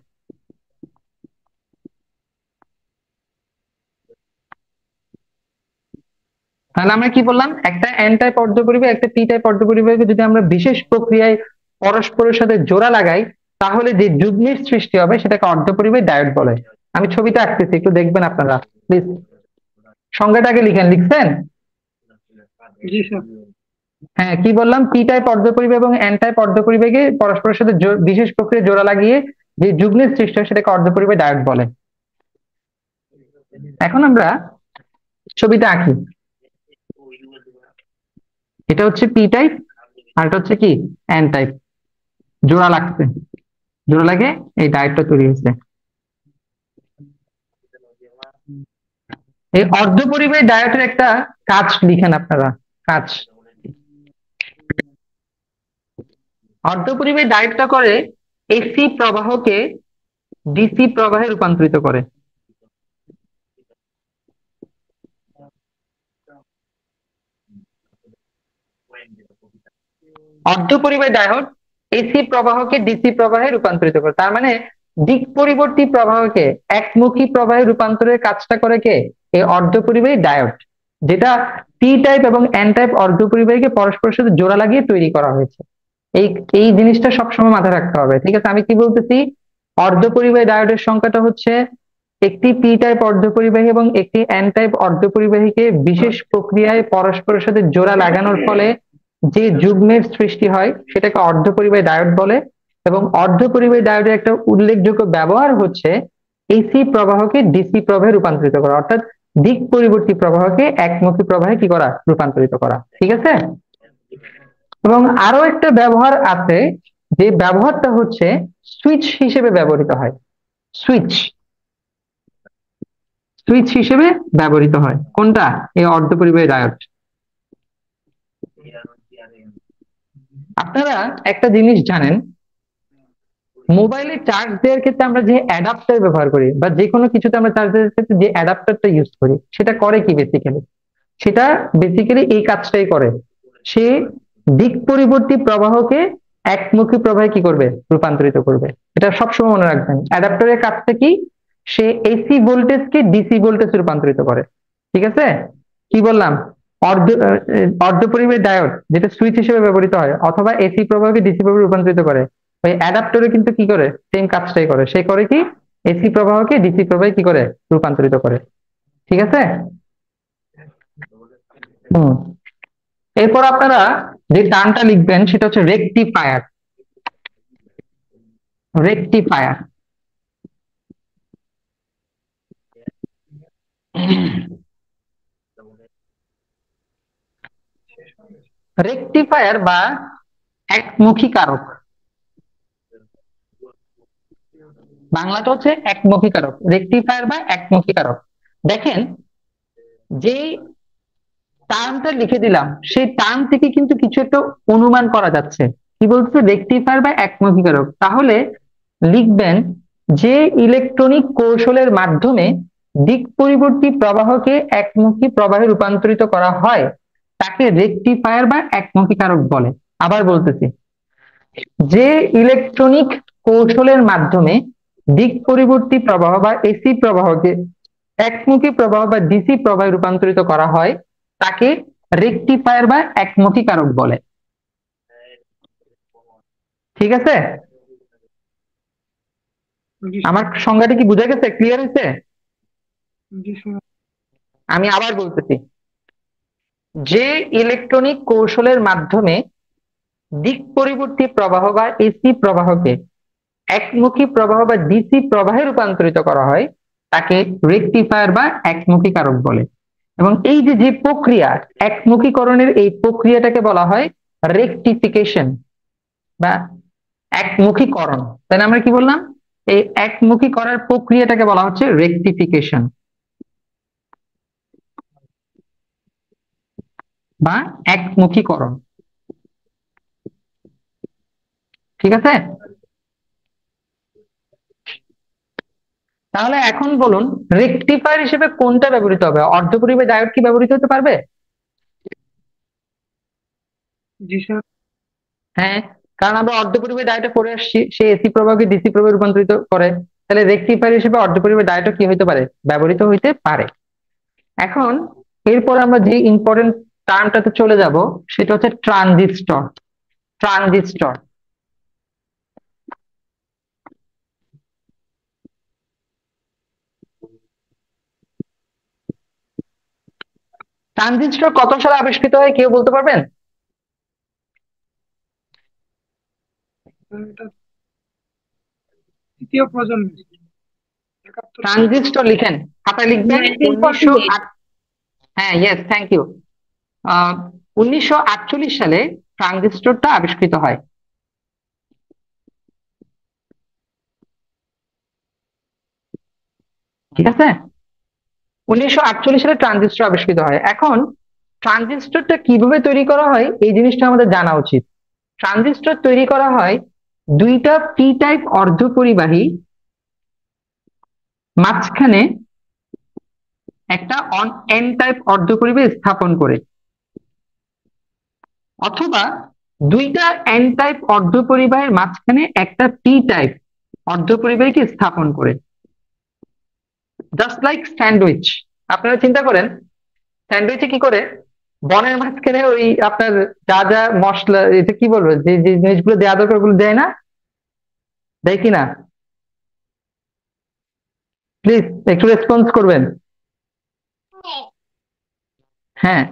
তাহলে আমরা কি বললাম, একটা এন টাইপ অর্ধপরিবাহী একটা পি টাইপ অর্ধপরিবাহীকে যদি আমরা বিশেষ প্রক্রিয়ায় পরস্পরের সাথে জোড়া লাগাই তাহলে যে যুগ্মের সৃষ্টি হবে সেটাকে অর্ধপরিবাহী ডায়োড বলে। আমি ছবিটা আঁকতেছি, একটু দেখবেন আপনারা প্লিজ। সংজ্ঞাটাকে লিখছেন? জি স্যার। হ্যাঁ, কি বললাম, পি টাইপ অর্ধপরিবাহী এবং এন টাইপ অর্ধপরিবাহীকে পরস্পরের সাথে বিশেষ প্রক্রিয়া জোড়া লাগিয়ে যে যুগ্মের সৃষ্টি হয় সেটাকে অর্ধপরিবাহী ডায়োড বলে। এখন আমরা ছবিটা আঁকি। এটা হচ্ছে পি টাইপ আর এটা হচ্ছে কি এন টাইপ, জোড়া লাগছে, জোড়া লাগে এই ডায়োডটা তৈরি হয়েছে। এই অর্ধপরিবাহী ডায়োডের একটা কাজ লিখেন আপনারা, কাজ। অর্ধপরিবাহী ডায়োডটা করে এসি প্রবাহকে ডিসি প্রবাহে রূপান্তরিত করে। অর্ধপরিবাহী ডায়োড এসি প্রবাহকে ডিসি প্রবাহে রূপান্তরিত করে, তার মানে দিক পরিবর্তী প্রবাহকে একমুখী প্রবাহে রূপান্তরের কাজটা করে কে? এই অর্ধপরিবাহী ডায়োড, যেটা পি টাইপ এবং এন টাইপ অর্ধপরিবাহীকে পরস্পরের সাথে জোড়া লাগিয়ে তৈরি করা হয়েছে। এই এই জিনিসটা সবসময় মাথায় রাখতে হবে, ঠিক আছে? আমি কি বলতেছি, অর্ধপরিবাহী ডায়োডের সংখ্যাটা হচ্ছে একটি পি টাইপ অর্ধপরিবাহী এবং একটি এন টাইপ অর্ধপরিবাহীকে বিশেষ প্রক্রিয়ায় পরস্পরের সাথে জোড়া লাগানোর ফলে যে যুগ্মের সৃষ্টি হয় সেটাকে অর্ধপরিবাহী ডায়োড বলে। এবং অর্ধপরিবাহী ডায়োডের একটা উল্লেখযোগ্য ব্যবহার হচ্ছে এসি প্রবাহকে ডিসি প্রবাহে রূপান্তরিত করা, অর্থাৎ দিক পরিবর্তী প্রবাহকে একমুখী প্রবাহে কি করা? রূপান্তরিত করা, ঠিক আছে? এবং আরো একটা ব্যবহার আছে, যে ব্যবহারটা হচ্ছে সুইচ হিসেবে ব্যবহৃত হয়। সুইচ, সুইচ হিসেবে ব্যবহৃত হয় কোনটা? এই অর্ধপরিবাহী ডায়োড। আপনারা একটা জিনিস জানেন, মোবাইলে চার্জ দেওয়ার ক্ষেত্রে আমরা যে অ্যাডাপ্টার ব্যবহার করি বা যে কোনো কিছুতে আমরা চার্জ দেওয়ার ক্ষেত্রে যে অ্যাডাপ্টারটা ইউজ করি সেটা করে কি বেসিক্যালি? সেটা বেসিক্যালি এই কাজটাই করে, সে দিক পরিবর্তী প্রবাহকে একমুখী প্রবাহে কি করবে? রূপান্তরিত করবে। এটা সবসময় মনে রাখবেন, অ্যাডাপ্টারের কাজটা কি? সে এসি ভোল্টেজকে ডিসি ভোল্টেজে রূপান্তরিত করে, ঠিক আছে? কি বললাম, অর্ধপরিবাহী ডায়োড যেটা সুইচ হিসেবে ব্যবহৃত হয় অথবা এসি প্রবাহকে ডিসি প্রবাহে রূপান্তরিত করে, ওই অ্যাডাপ্টারে কিন্তু কি করে? সেম কাজটাই করে, সে করে কি? এসি প্রবাহকে ডিসি প্রবাহে কি করে? রূপান্তরিত করে, ঠিক আছে? হুম, এরপর আপনারা যে টার্মটা লিখবেন সেটা হচ্ছে রেকটিফায়ার। রেকটিফায়ার, রেকটিফায়ার বা একমুখী কারক, বাংলাটা হচ্ছে একমুখী কারক, রেকটিফায়ার বা একমুখী কারক। দেখেন, যে টার্মটা লিখে দিলাম সেই টার্ম থেকে কিন্তু কিছু একটা অনুমান করা যাচ্ছে। কি বলছে? রেকটিফায়ার বা একমুখী কারক। তাহলে লিখবেন যে ইলেকট্রনিক কৌশলের মাধ্যমে দিক পরিবর্তী প্রবাহকে একমুখী প্রবাহে রূপান্তরিত করা হয় তাকে রেকটিফায়ার বা একমুখী কারক বলে। আবার বলতেছি, যে ইলেকট্রনিক কৌশলের মাধ্যমে দিক পরিবর্তী প্রবাহ বা এসি প্রবাহকে একমুখী প্রবাহ বা ডিসি প্রবাহে রূপান্তরিত করা হয় তাকে রেকটিফায়ার বা একমুখী কারক বলে, ঠিক আছে? জি আমার সংজ্ঞাটা কি বোঝা গেছে? ক্লিয়ার হয়েছে? জি স্যার। আমি আবার বলতেছি, যে ইলেকট্রনিক কৌশলের মাধ্যমে দিক পরিবর্তী প্রবাহ বা এসি প্রবাহকে একমুখী প্রবাহ বা ডিসি প্রবাহে রূপান্তরিত করা হয় তাকে রেকটিফায়ার বা একমুখী কারক বলে। এবং এই যে যে প্রক্রিয়া একমুখীকরণের, এই প্রক্রিয়াটাকে বলা হয় রেকটিফিকেশন বা একমুখীকরণ। তাই না? আমরা কি বললাম? এই একমুখী করার প্রক্রিয়াটাকে বলা হচ্ছে রেকটিফিকেশন বা একমুখীকরণ। ঠিক আছে, তাহলে এখন বলুন রেকটিফায়ার হিসেবে কোনটা ব্যবহৃত হবে? অর্ধপরিবাহী ডায়োড কি ব্যবহৃত হতে পারবে? জি স্যার। হ্যাঁ, কারণ আমরা অর্ধপরিবাহী ডায়োডে পড়ে আসছি, সে এসি প্রবাহকে ডিসি প্রবাহে রূপান্তরিত করে। তাহলে রেকটিফায়ার হিসেবে অর্ধপরিবাহী ডায়োডও কি হতে পারে? ব্যবহৃত হইতে পারে। এখন এরপর আমরা যে ইম্পর্টেন্ট টার্মটাতে চলে যাব, সেটা হচ্ছে ট্রানজিস্টর। ট্রানজিস্টর ট্রানজিস্টর কত সালে আবিষ্কৃত হয় কেউ বলতে পারবেন? এটা তৃতীয় প্রজন্মের 71 সালে। ট্রানজিস্টর লিখেন, খাতায় লিখবেন 1948 হ্যাঁ, ইয়েস, থ্যাংক ইউ। 1948 সালে ট্রানজিস্টরটা আবিষ্কৃত হয়। ঠিক আছে, 1948 সালে ট্রানজিস্টর আবিষ্কৃত হয়। এখন ট্রানজিস্টরটা কিভাবে তৈরি করা হয় এই জিনিসটা আমাদের জানা উচিত। ট্রানজিস্টর তৈরি করা হয় দুইটা পি টাইপ অর্ধপরিবাহী, মাঝখানে একটা এন টাইপ অর্ধপরিবাহী স্থাপন করে, অথবা দুইটা এন টাইপ অর্ধপরিবাহীর মাঝখানে একটা পি টাইপ অর্ধপরিবাহীকে স্থাপন করে। Just like sandwich. আপনারা চিন্তা করেন স্যান্ডউইচে কি করে বনের মাঝখানে ওই আপনার যা যা মশলা, এটা কি বলবো, যে যে জিনিসগুলো দেওয়া দরকার ওগুলো দেয় না, দেয় কিনা? প্লিজ একটু রেসপন্স করবেন। হ্যাঁ,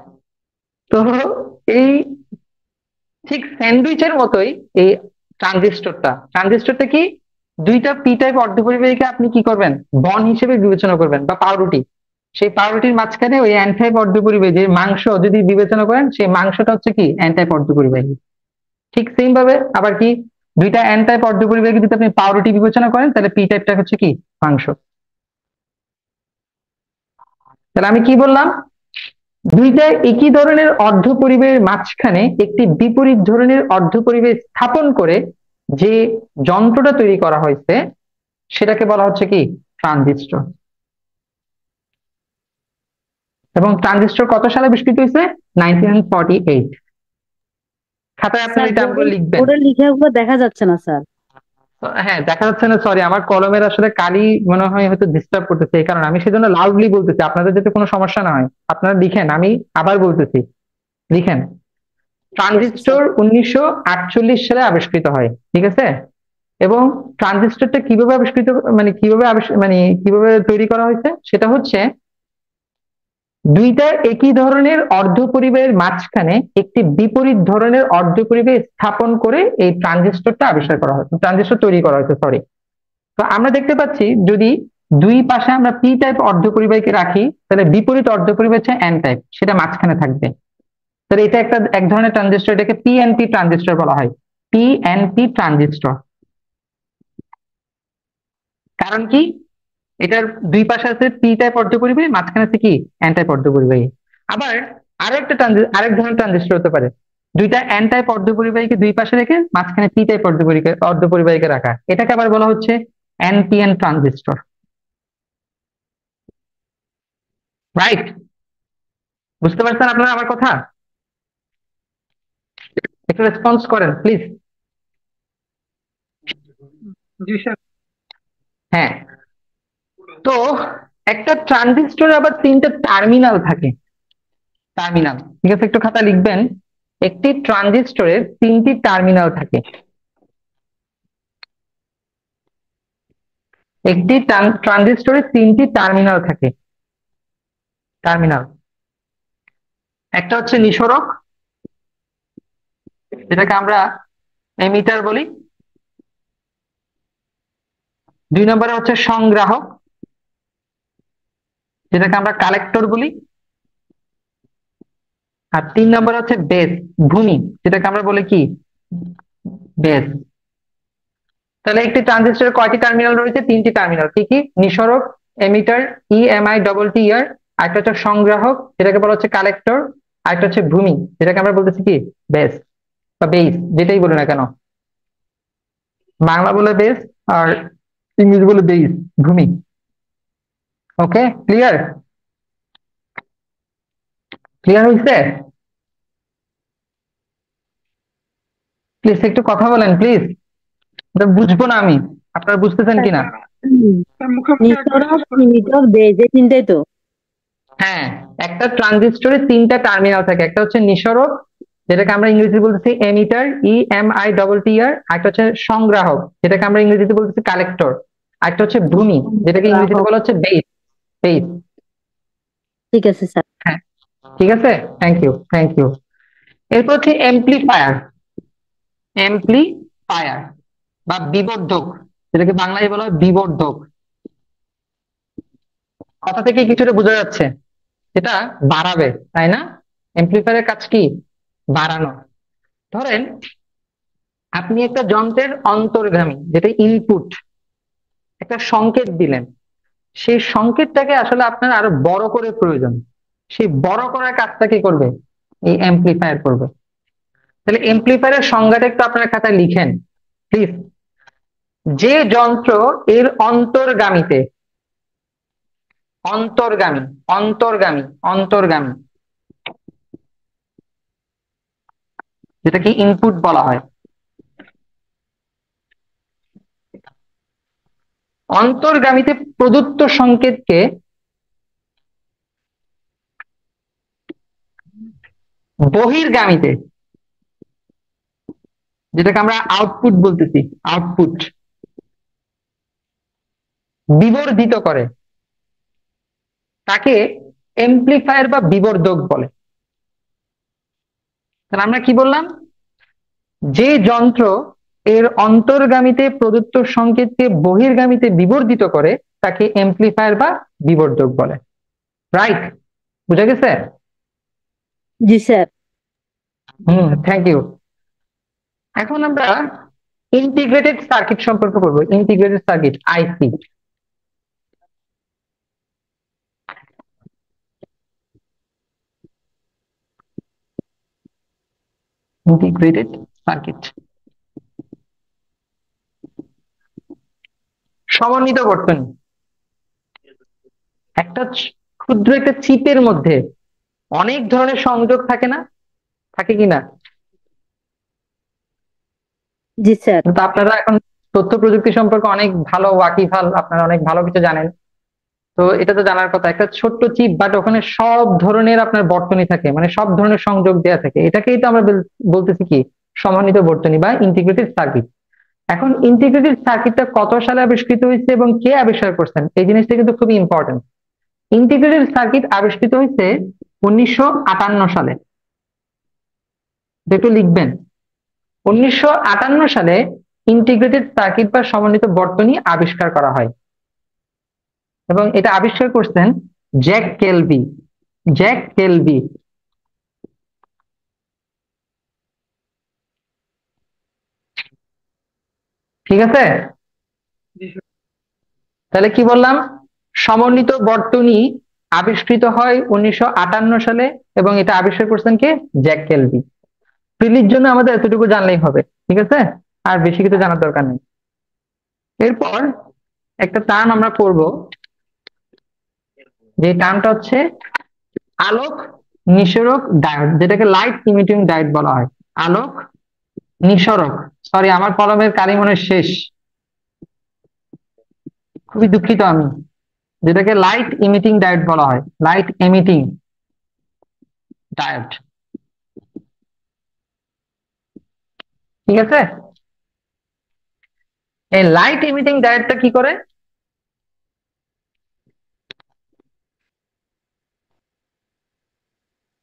তো এই ঠিক স্যান্ডউইচের মতোই এই ট্রানজিস্টরটা কি দুইটা পি টাইপ অর্ধপরিবাহীকে আপনি কি করবেন, বন হিসেবে বিবেচনা করবেন, বা পাউরুটি। সেই পাউরুটির মাঝখানে ওই এন টাইপ অর্ধপরিবাহী যে মাংস যদি বিবেচনা করেন, সেই মাংসটা হচ্ছে কি এন টাইপ অর্ধপরিবাহী। ঠিক সেম ভাবে আবার কি দুইটা এন টাইপ অর্ধপরিবাহীকে যদি আপনি পাউরুটি বিবেচনা করেন, তাহলে পি টাইপটা হচ্ছে কি মাংস। তাহলে আমি কি বললাম, দুইটা একই ধরনের অর্ধপরিবাহীর মাঝখানে একটি বিপরীত ধরনের অর্ধপরিবাহী স্থাপন করে যে যন্ত্রটা তৈরি করা হয়েছে সেটাকে বলা হচ্ছে কি ট্রানজিস্টর। এবং ট্রানজিস্টর কত সালে আবিষ্কৃত হয়েছে? 1948। খাতায় আপনার স্যার এই টার্মগুলো লিখবেন। বোর্ডে লিখে দেখা যাচ্ছে না স্যার। হ্যাঁ, দেখা যাচ্ছে না, সরি, আমার কলমের আসলে কালি মনে হয় হয়তো ডিস্টার্ব করতেছে, এই কারণে আমি সেজন্য লাউডলি বলতেছি, আপনাদের যাতে কোনো সমস্যা না হয়। আপনারা লিখেন, আমি আবার বলতেছি, লিখেন। ট্রানজিস্টর 1948 সালে আবিষ্কৃত হয়, ঠিক আছে? এবং ট্রানজিস্টরটা কিভাবে আবিষ্কৃত, মানে কিভাবে তৈরি করা হয়েছে সেটা হচ্ছে দুইটা একই ধরনের অর্ধপরিবাহীর মাঝখানে একটি বিপরীত ধরনের অর্ধপরিবাহী স্থাপন করে এই ট্রানজিস্টরটা আবিষ্কার করা হয়েছে, ট্রানজিস্টর তৈরি করা হয়েছে, সরি। তো আমরা দেখতে পাচ্ছি যদি দুই পাশে আমরা পি টাইপ অর্ধপরিবাহীকে রাখি, তাহলে বিপরীত অর্ধপরিবাহী হচ্ছে এন টাইপ, সেটা মাঝখানে থাকবে। তাহলে এটা এক ধরনের ট্রানজিস্টর, এটাকে পিএনপি ট্রানজিস্টর বলা হয়। PNP transistor. কারণ কি, এটার দুই পাশে আছে পি টাইপ অর্ধপরিবাহী, মাঝখানে আছে কি এন টাইপ অর্ধপরিবাহী। আবার আরেক ধরনের ট্রানজিস্টর হতে পারে দুইটা এন টাইপ অর্ধপরিবাহীকে দুই পাশে রেখে মাঝখানে পি টাইপ অর্ধপরিবাহীকে রাখা, এটাকে আবার বলা হচ্ছে এনপিএন ট্রানজিস্টর। রাইট? বুঝতে পারছেন আপনারা আমার কথা? একটু রেসপন্স করেন প্লিজ। G sir. হ্যাঁ, তো একটা ট্রানজিস্টরে আবার তিনটা টার্মিনাল থাকে। টার্মিনাল, ঠিক আছে, একটু খাতা লিখবেন। একটি ট্রানজিস্টরের তিনটি টার্মিনাল থাকে। একটি ট্রানজিস্টরের তিনটি টার্মিনাল থাকে। টার্মিনাল, একটা হচ্ছে নিঃসরক, যেটাকে আমরা এমিটার বলি। দুই নম্বরে হচ্ছে সংগ্রাহক, যেটাকে আমরা কালেক্টর বলি। আর তিন নম্বরে হচ্ছে বেস, ভূমি, যেটাকে আমরা বলি কি বেস। তাহলে একটি ট্রানজিস্টরের কয়টি টার্মিনাল রয়েছে? 3টি টার্মিনাল। কি কি? নিঃসরক, এমিটার, EMI আরেকটা হচ্ছে সংগ্রাহক, যেটাকে বলা হচ্ছে কালেক্টর, আরেকটা হচ্ছে ভূমি, যেটাকে আমরা বলতেছি কি বেস বা বেস, যেটাই বলি না কেন, বাংলা বলে বেস আর ইংরেজি বলে বেস, ভূমি। ওকে, ক্লিয়ার? ক্লিয়ার হয়েছে? প্লিজ একটু কথা বলেন প্লিজ, বুঝবো না আমি, আপনারা বুঝতেছেন কিনা। স্যার মুখোমুখি একবার নিঃসরণ, শেষ করুন। ইমিটর, বেজ, এই তিনটাই তো। হ্যাঁ, একটা ট্রানজিস্টরে 3টা টার্মিনাল থাকে। একটা হচ্ছে নিঃসরক, যেটাকে আমরা ইংরেজিতে বলতেছি এমিটার, EMITTR, একটা হচ্ছে সংগ্রাহক, যেটাকে আমরা ইংরেজিতে বলতেছি কালেক্টর, একটা হচ্ছে ভূমি, যেটাকে ইংরেজিতে বলা হচ্ছে বেস। বেস। ঠিক আছে স্যার। হ্যাঁ, ঠিক আছে, থ্যাংক ইউ, থ্যাংক ইউ। এরপর হচ্ছে এমপ্লিফায়ার। এমপ্লিফায়ার বা বিবর্ধক, যেটাকে বাংলায় বলা হয় বিবর্ধক। কথা থেকে কিছুটা বোঝা যাচ্ছে এটা বাড়াবে, তাই না? এমপ্লিফায়ারের কাজ কি? বাড়ানো। ধরেন আপনি একটা যন্ত্রের অন্তর্গামী, যেটা ইনপুট, একটা সংকেত দিলেন, সেই সংকেতটাকে আসলে আপনার আরো বড় করে প্রয়োজন, সেই বড় করার কাজটা কি করবে? এই এমপ্লিফায়ার করবে। তাহলে এমপ্লিফায়ারের সংজ্ঞাটা একটু আপনার খাতায় লিখেন প্লিজ। যে যন্ত্র এর অন্তর্গামীতে, অন্তর্গামী, অন্তর্গামী, অন্তর্গামী, যেটাকে ইনপুট বলা হয়, অন্তর্গামীতে প্রদত্ত সংকেতকে বহির্গামীতে, যেটাকে আমরা আউটপুট বলতেছি, আউটপুট, বিবর্ধিত করে, তাকে এমপ্লিফায়ার বা বিবর্ধক বলে। তাহলে আমরা কি বললাম? যে যন্ত্র এর অন্তর্গামীতে প্রদত্ত সংকেতকে বহির্গামীতে বিবর্ধিত করে তাকে এমপ্লিফায়ার বা বিবর্ধক বলে। রাইট? বুঝা গেছে? জি স্যার। Thank you. এখন আমরা ইন্টিগ্রেটেড সার্কিট সম্পর্কে বলবো। Integrated circuit, IC. Integrated circuit, সমন্বিত বর্তনী। একটা ক্ষুদ্র একটা চিপের মধ্যে অনেক ধরনের সংযোগ থাকে না? থাকে কিনা? জি স্যার। কিন্তু আপনারা এখন তথ্য প্রযুক্তি সম্পর্কে অনেক ভালো ওয়াকিবহাল, আপনারা অনেক ভালো কিছু জানেন। তো এটা তো জানার কথা, একটা ছোট্ট চিপ, বাট ওখানে সব ধরনের আপনার বর্তনী থাকে, মানে সব ধরনের সংযোগ দেওয়া থাকে। এটাকেই তো আমরা বলতেছি কি সমন্বিত বর্তনী বা ইন্টিগ্রেটেড সার্কিট। এখন ইন্টিগ্রেটেড সার্কিটটা কত সালে আবিষ্কৃত হয়েছে এবং কে আবিষ্কার করছেন, এই জিনিসটা কিন্তু খুবই ইম্পর্টেন্ট। ইন্টিগ্রেটেড সার্কিট আবিষ্কৃত হয়েছে 1958 সালে। একটু লিখবেন, 1958 সালে ইন্টিগ্রেটেড সার্কিট বা সমন্বিত বর্তনী আবিষ্কার করা হয় এবং এটা আবিষ্কার করছেন জ্যাক কেলবি। জ্যাক কেলবি। ঠিক আছে? জি স্যার। তাহলে কি বললাম? সমন্বিত বর্তনী আবিষ্কৃত হয় 1958 সালে এবং এটা আবিষ্কার করছেন কে? জ্যাক কেলবি। প্রিলির জন্য আমাদের এতটুকু জানলেই হবে, ঠিক আছে? আর বেশি কিছু জানার দরকার নেই। এরপর একটা টার্ম আমরা পড়বো, যে টার্মটা হচ্ছে আলোক নিঃসরক ডায়োড, যেটাকে লাইট ইমিটিং ডায়োড বলা হয়। আলোক নিঃসরক, সরি আমার কলমের কালি মনে হয় শেষ, খুবই দুঃখিত আমি। যেটাকে লাইট ইমিটিং ডায়োড বলা হয়, লাইট এমিটিং ডায়োড। ঠিক আছে? এই লাইট ইমিটিং ডায়োডটা কি করে?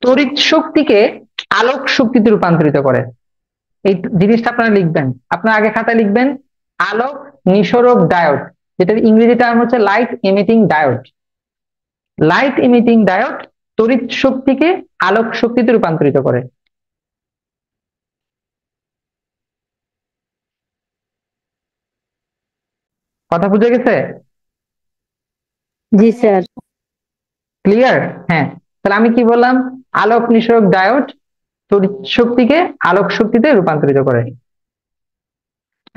তড়িৎ শক্তিকে আলোক শক্তিতে রূপান্তরিত করে। এই জিনিসটা আপনারা লিখবেন, আপনার আগে খাতায় লিখবেন আলোক নিঃসরক ডায়োড, যেটার ইংরেজি টার্ম হচ্ছে light emitting diode. Light emitting diode তড়িৎ শক্তিকে আলোক শক্তিতে রূপান্তরিত করে। কথা বুঝে গেছে? জি স্যার। ক্লিয়ার? হ্যাঁ, তাহলে আমি কি বললাম? আলোক নিঃসরক ডায়োড তড়িৎ শক্তিকে আলোক শক্তিতে রূপান্তরিত করে।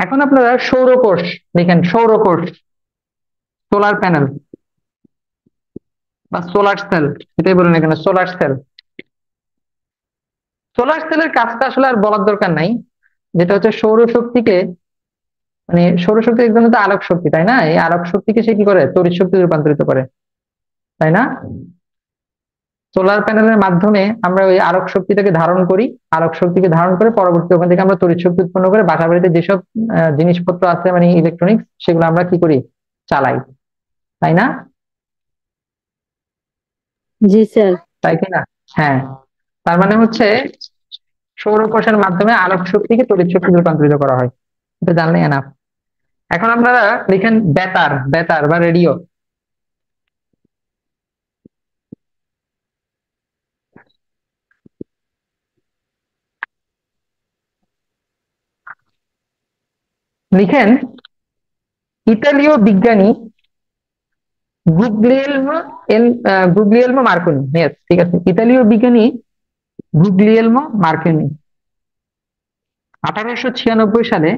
এখন আপনারা সৌরকোষ দেখেন, সৌরকোষ, সোলার প্যানেল বা সোলার সেল, এটাই বলুন এখানে, সোলার সেল। সোলার সেলের কাজটা আসলে আর বলার দরকার নাই, যেটা হচ্ছে সৌরশক্তিকে, মানে সৌরশক্তি একদম তো আলোক শক্তি, তাই না? এই আলোক শক্তিকে সে কি করে? তড়িৎ শক্তিতে রূপান্তরিত করে, তাই না? সোলার প্যানেলের মাধ্যমে আমরা ওই আলোক শক্তিটাকে ধারণ করি, আলোক শক্তিকে ধারণ করে পরবর্তী ওখান থেকে আমরা তড়িৎ শক্তি উৎপন্ন করে বাসা বাড়িতে যেসব জিনিসপত্র আছে, মানে ইলেকট্রনিক্স, সেগুলো আমরা কি করি? চালাই, তাই না? জি স্যার। তাই কি না? হ্যাঁ, তার মানে হচ্ছে সৌরকোষের মাধ্যমে আলোক শক্তিকে তড়িৎ শক্তিতে রূপান্তরিত করা হয়। এটা জানলে এনাফ। এখন আমরা লিখেন বেতার, বেতার বা রেডিও। লিখেন ইতালীয় বিজ্ঞানী গুগলিয়েলমো মার্কনি। Yes, ঠিক আছে, ইতালীয় বিজ্ঞানী গুগলিয়েলমো মার্কনি 1896 সালে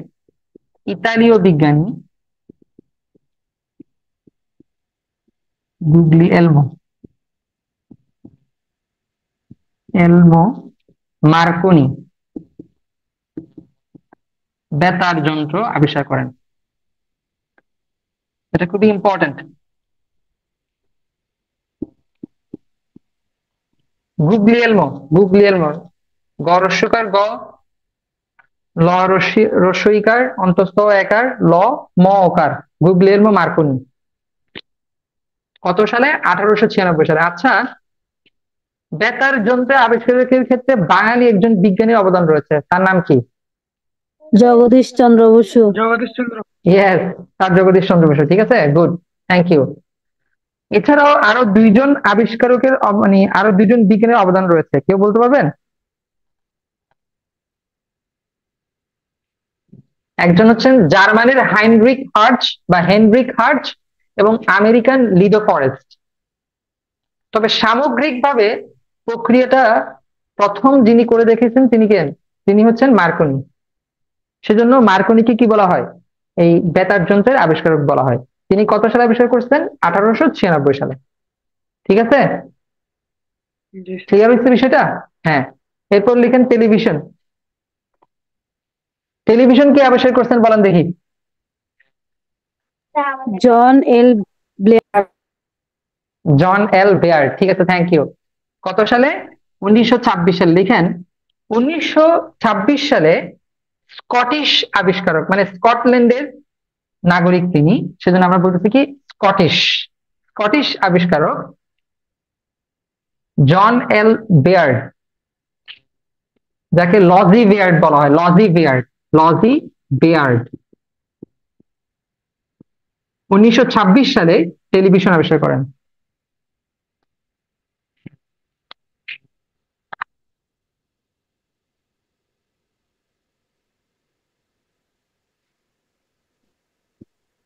ইতালীয় বিজ্ঞানী গুগলিয়েলমো এলমো মার্কনি বেতার যন্ত্র আবিষ্কার করেন। এটা খুবই ইম্পর্টেন্ট। গুগলিয়েলমো, গুগলিয়েলমো, গ রস্যকার গ, ল রস্যইকার অন্তস্থ একার, ল ম ওকার, গুগলিয়েলমো মার্কনি। কত সালে? 1896 সালে। আচ্ছা, বেতার যন্ত্র আবিষ্কারের ক্ষেত্রে বাঙালি একজন বিজ্ঞানীর অবদান রয়েছে, তার নাম কি? জগদীশ চন্দ্র বসু। জগদীশ চন্দ্র। Yes, sir Jagadish Chandra Basu. ঠিক আছে, গুড, থ্যাংক ইউ। এছাড়াও আরো দুইজন আবিষ্কারকের মানে আরো দুইজন বিজ্ঞানীর অবদান রয়েছে, কেউ বলতে পারবেন? একজন হচ্ছেন জার্মানির হাইনরিক হার্টজ বা হেনরিক হার্টজ এবং আমেরিকান লিডো ফরেস্ট। তবে সামগ্রিকভাবে প্রক্রিয়াটা প্রথম যিনি করে দেখেছেন তিনি কে? তিনি হচ্ছেন মার্কনি। সেজন্য মার্কনিকে কি বলা হয়? এই বেতার যন্ত্রের আবিষ্কারক বলা হয়। তিনি কত সালে আবিষ্কার করছেন? 1896 সালে। ঠিক আছে, জি স্যার। ক্লিয়ার হচ্ছে বিষয়টা? হ্যাঁ, এরপর লিখেন টেলিভিশন। টেলিভিশন কে আবিষ্কার করছেন বলেন দেখি? জন এল ব্লেয়ার। জন এল বেয়ার। ঠিক আছে, থ্যাংক ইউ। কত সালে? 1926 সালে। লিখেন 1926 সালে স্কটিশ আবিষ্কারক, মানে স্কটল্যান্ডের নাগরিক তিনি, সেজন্য আমরা বলতেছি কি স্কটিশ, স্কটিশ আবিষ্কারক জন এল বেয়ার্ড, যাকে লজি বেয়ার্ড বলা হয়, লজি বেয়ার্ড, লজি বেয়ার্ড 1926 সালে টেলিভিশন আবিষ্কার করেন।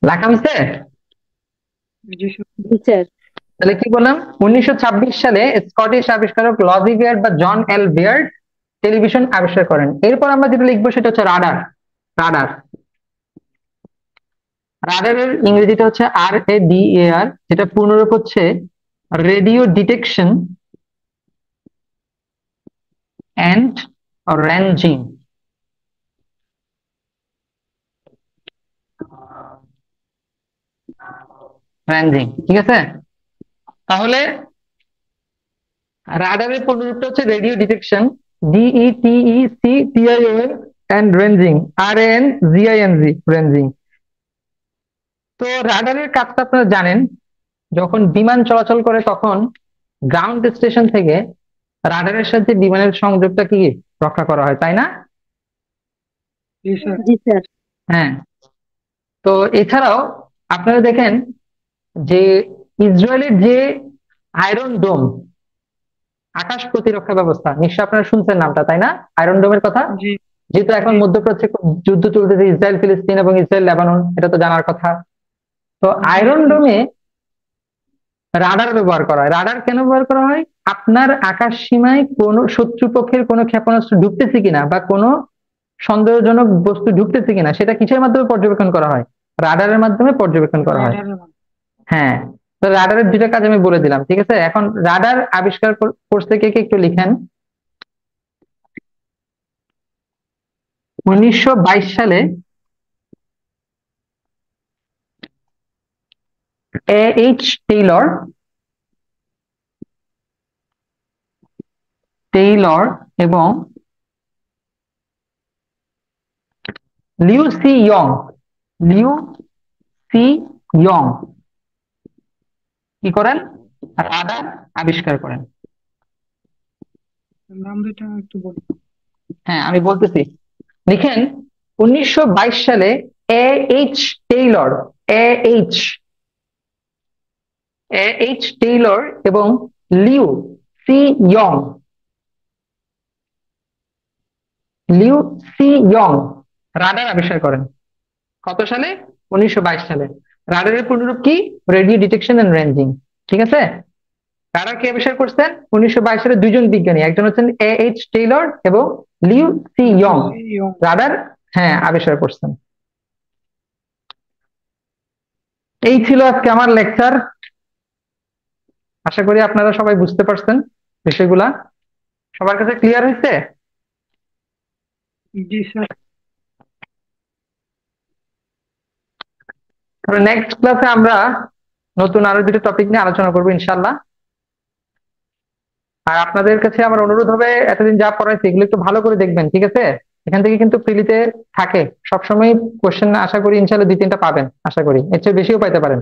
লেখা হয়েছে? জি স্যার। জি স্যার। তাহলে কি বললাম? 1926 সালে স্কটিশ আবিষ্কারক লজি বেয়ার্ড বা জন এল বেয়ার্ড টেলিভিশন আবিষ্কার করেন। এরপর আমরা যেটা লিখবো সেটা হচ্ছে রাডার। রাডার, রাডারের ইংরেজিটা হচ্ছে RADAR, যেটা পূর্ণরূপ হচ্ছে radio detection and ranging. Ranging, ঠিক আছে। তাহলে রাডারের পূর্ণরূপটা হচ্ছে radio detection, DETECTION and ranging, RANGING, ranging. তো রাডারের কাজটা আপনারা জানেন, যখন বিমান চলাচল করে তখন গ্রাউন্ড স্টেশন থেকে রাডারের সাথে বিমানের সংযোগটা কি রক্ষা করা হয়, তাই না? জি স্যার। জি স্যার। হ্যাঁ, তো এছাড়াও আপনারা দেখেন যে ইসরায়েলের যে আয়রন ডোম, আকাশ প্রতিরক্ষা ব্যবস্থা, নিশ্চয় আপনারা শুনছেন নামটা, তাই না? আয়রন ডোমের কথা। জি। যেহেতু এখন মধ্যপ্রাচ্যে খুব যুদ্ধ চলতেছে, ইসরায়েল ফিলিস্তিন এবং ইসরায়েল লেবানন, এটা তো জানার কথা। তো আয়রন ডোমে রাডার ব্যবহার করা হয়। রাডার কেন ব্যবহার করা হয়? আপনার আকাশ সীমায় কোনো শত্রুপক্ষের কোনো ক্ষেপণাস্ত্র ঢুকতেছে কিনা বা কোনো সন্দেহজনক বস্তু ঢুকতেছে কিনা সেটা কিসের মাধ্যমে পর্যবেক্ষণ করা হয়? রাডারের মাধ্যমে পর্যবেক্ষণ করা হয়। রাডারের মাধ্যমে। হ্যাঁ, তো রাডারের দুইটা কাজ আমি বলে দিলাম, ঠিক আছে। এখন রাডার আবিষ্কার করছে কে কে একটু লিখেন। 1922 সালে এইচ টেইলর এবং লিউ সি ইয়ং কি করেন? রাডার আবিষ্কার করেন। নাম দুইটা একটু বলি। হ্যাঁ, আমি বলতেছি, লিখেন 1922 সালে এইচ টেইলর এবং লিউ সি ইয়ং রাডার আবিষ্কার করেন। কত সালে? 1922 সালে। রাডারের পূর্ণরূপ কি? রেডিও ডিটেকশন এন্ড রেঞ্জিং, ঠিক আছে। রাডার কে আবিষ্কার করছেন? 1922 সালে দুইজন বিজ্ঞানী, একজন হচ্ছেন এইচ টেইলর এবং লিউ সি ইয়ং রাডার আবিষ্কার করছেন। এই ছিল আজকে আমার লেকচার। আশা করি আপনারা সবাই বুঝতে পারছেন বিষয়গুলা। সবার কাছে ক্লিয়ার হয়েছে? জি স্যার। নেক্সট ক্লাসে আমরা নতুন আরো দুটো টপিক নিয়ে আলোচনা করবো ইনশাল্লাহ। আর আপনাদের কাছে আমার অনুরোধ হবে, এতদিন যা পড়াইছি এগুলো একটু ভালো করে দেখবেন, ঠিক আছে। এখান থেকে কিন্তু প্রিলিতে থাকে সবসময় কোশ্চেন, আশা করি ইনশাল্লাহ 2-3টা পাবেন, আশা করি এর চেয়ে বেশিও পাইতে পারেন।